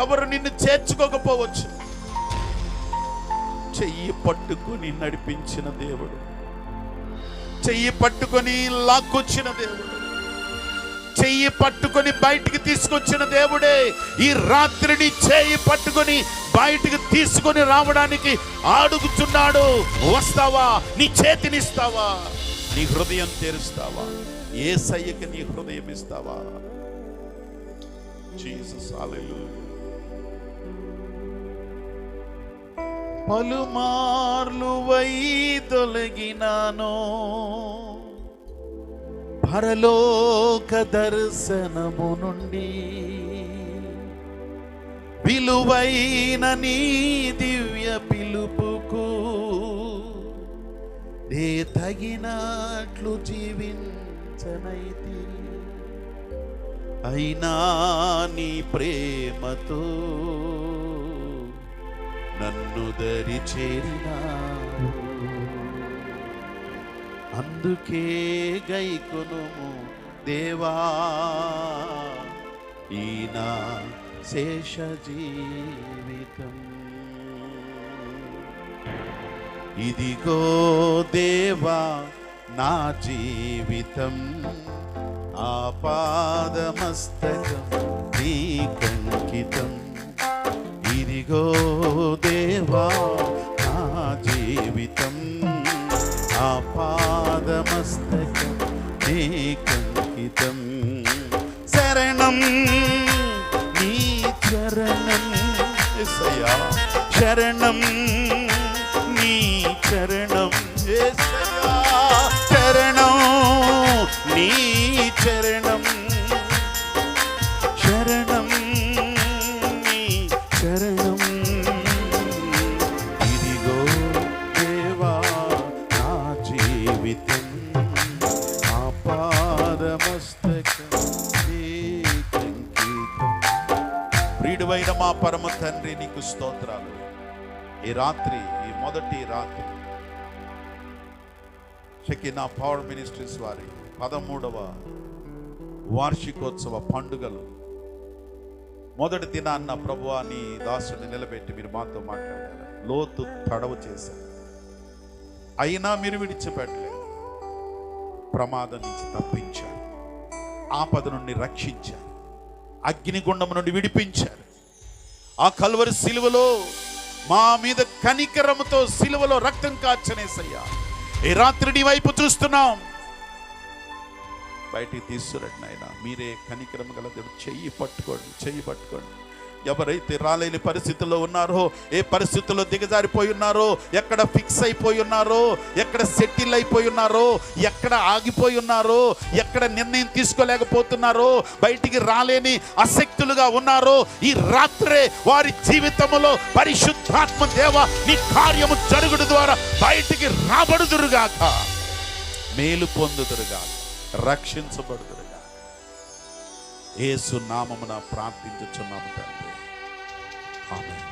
ఎవరు నిన్ను చేర్చుకోకపోవచ్చు. చెయ్యి పట్టుకొని నడిపించిన దేవుడు, చెయ్యి పట్టుకొని లాక్కొచ్చిన దేవుడు, చెయ్యి పట్టుకొని బయటికి తీసుకొచ్చిన దేవుడే ఈ రాత్రిని చెయ్యి పట్టుకొని బయటికి తీసుకొని రావడానికి అడుగుతున్నాడు. వస్తావా? నీ చేతినిస్తావా? నీ హృదయం తెరుస్తావా? యేసయ్యకి నీ హృదయం ఇస్తావా? జీసస్ హల్లెలూయా. పలుమార్లు తొలగినాను పరలోక దర్శనము నుండి, విలువైన నీ దివ్య పిలుపుకు నే తగినట్లు జీవించనైతి. అయినా నీ ప్రేమతో నన్ను దరి చేరినావు, అందుకే గైకొనుము దేవా ఈ నా శేష జీవితం. ఇదిగో దేవా నా జీవితం, ఆపాదమస్తకం నీకంకితం. ఇదిగో దేవా నా జీవితం, ఆపాదమస్తకం నీకంకితం. శరణం నీ చరణం యేసయ్యా, శరణం నీ చరణం యేసయ్యా, శరణం నీ చరణం, శరణం నీ చరణం. ఇదిగో దేవా నా జీవితం, ఆపాదమస్తకం నీకంకితం. ప్రియుడైన మా పరమ తండ్రి నీకు స్తోత్రాలు. ఈ రాత్రి, ఈ మొదటి రాత్రి షెకినా పవర్ మినిస్ట్రీస్ వారి 13వ వార్షికోత్సవ పండుగలు మొదటి దినాన్న ప్రభువా నీ దాసుని నిలబెట్టి మీరు మాతో మాట్లాడారు. లోతు తడవు చేశారు, అయినా మీరు విడిచిపెట్టలేదు. ప్రమాదం నుంచి తప్పించారు, ఆపద నుండి రక్షించారు, అగ్నిగుండం నుండి విడిపించారు. ఆ కల్వరి సిలువలో మా మీద కనికరముతో సిలువలో రక్తం కార్చనేసయ్యా. ఈ రాత్రి నీ వైపు చూస్తున్నాం, బయటికి తీసుకురండి నాయన. మీరే కనికరం గల దేవుడు. చెయ్యి పట్టుకోండి. ఎవరైతే రాలేని పరిస్థితుల్లో ఉన్నారో, ఏ పరిస్థితుల్లో దిగజారిపోయి ఉన్నారో, ఎక్కడ ఫిక్స్ అయిపోయి ఉన్నారో, ఎక్కడ సెటిల్ అయిపోయి ఉన్నారో, ఎక్కడ ఆగిపోయి ఉన్నారో, ఎక్కడ నిర్ణయం తీసుకోలేకపోతున్నారో, బయటికి రాలేని అశక్తులుగా ఉన్నారో, ఈ రాత్రే వారి జీవితంలో పరిశుద్ధాత్మ దేవ నీ కార్యము జరుగుడు ద్వారా బయటికి రాబడుదురుగాక, మేలు పొందుదురుగాక, రక్షించబడుదురుగాక. యేసు నామమున ప్రార్థించుచున్నాము తండ్రి. ఆమేన్.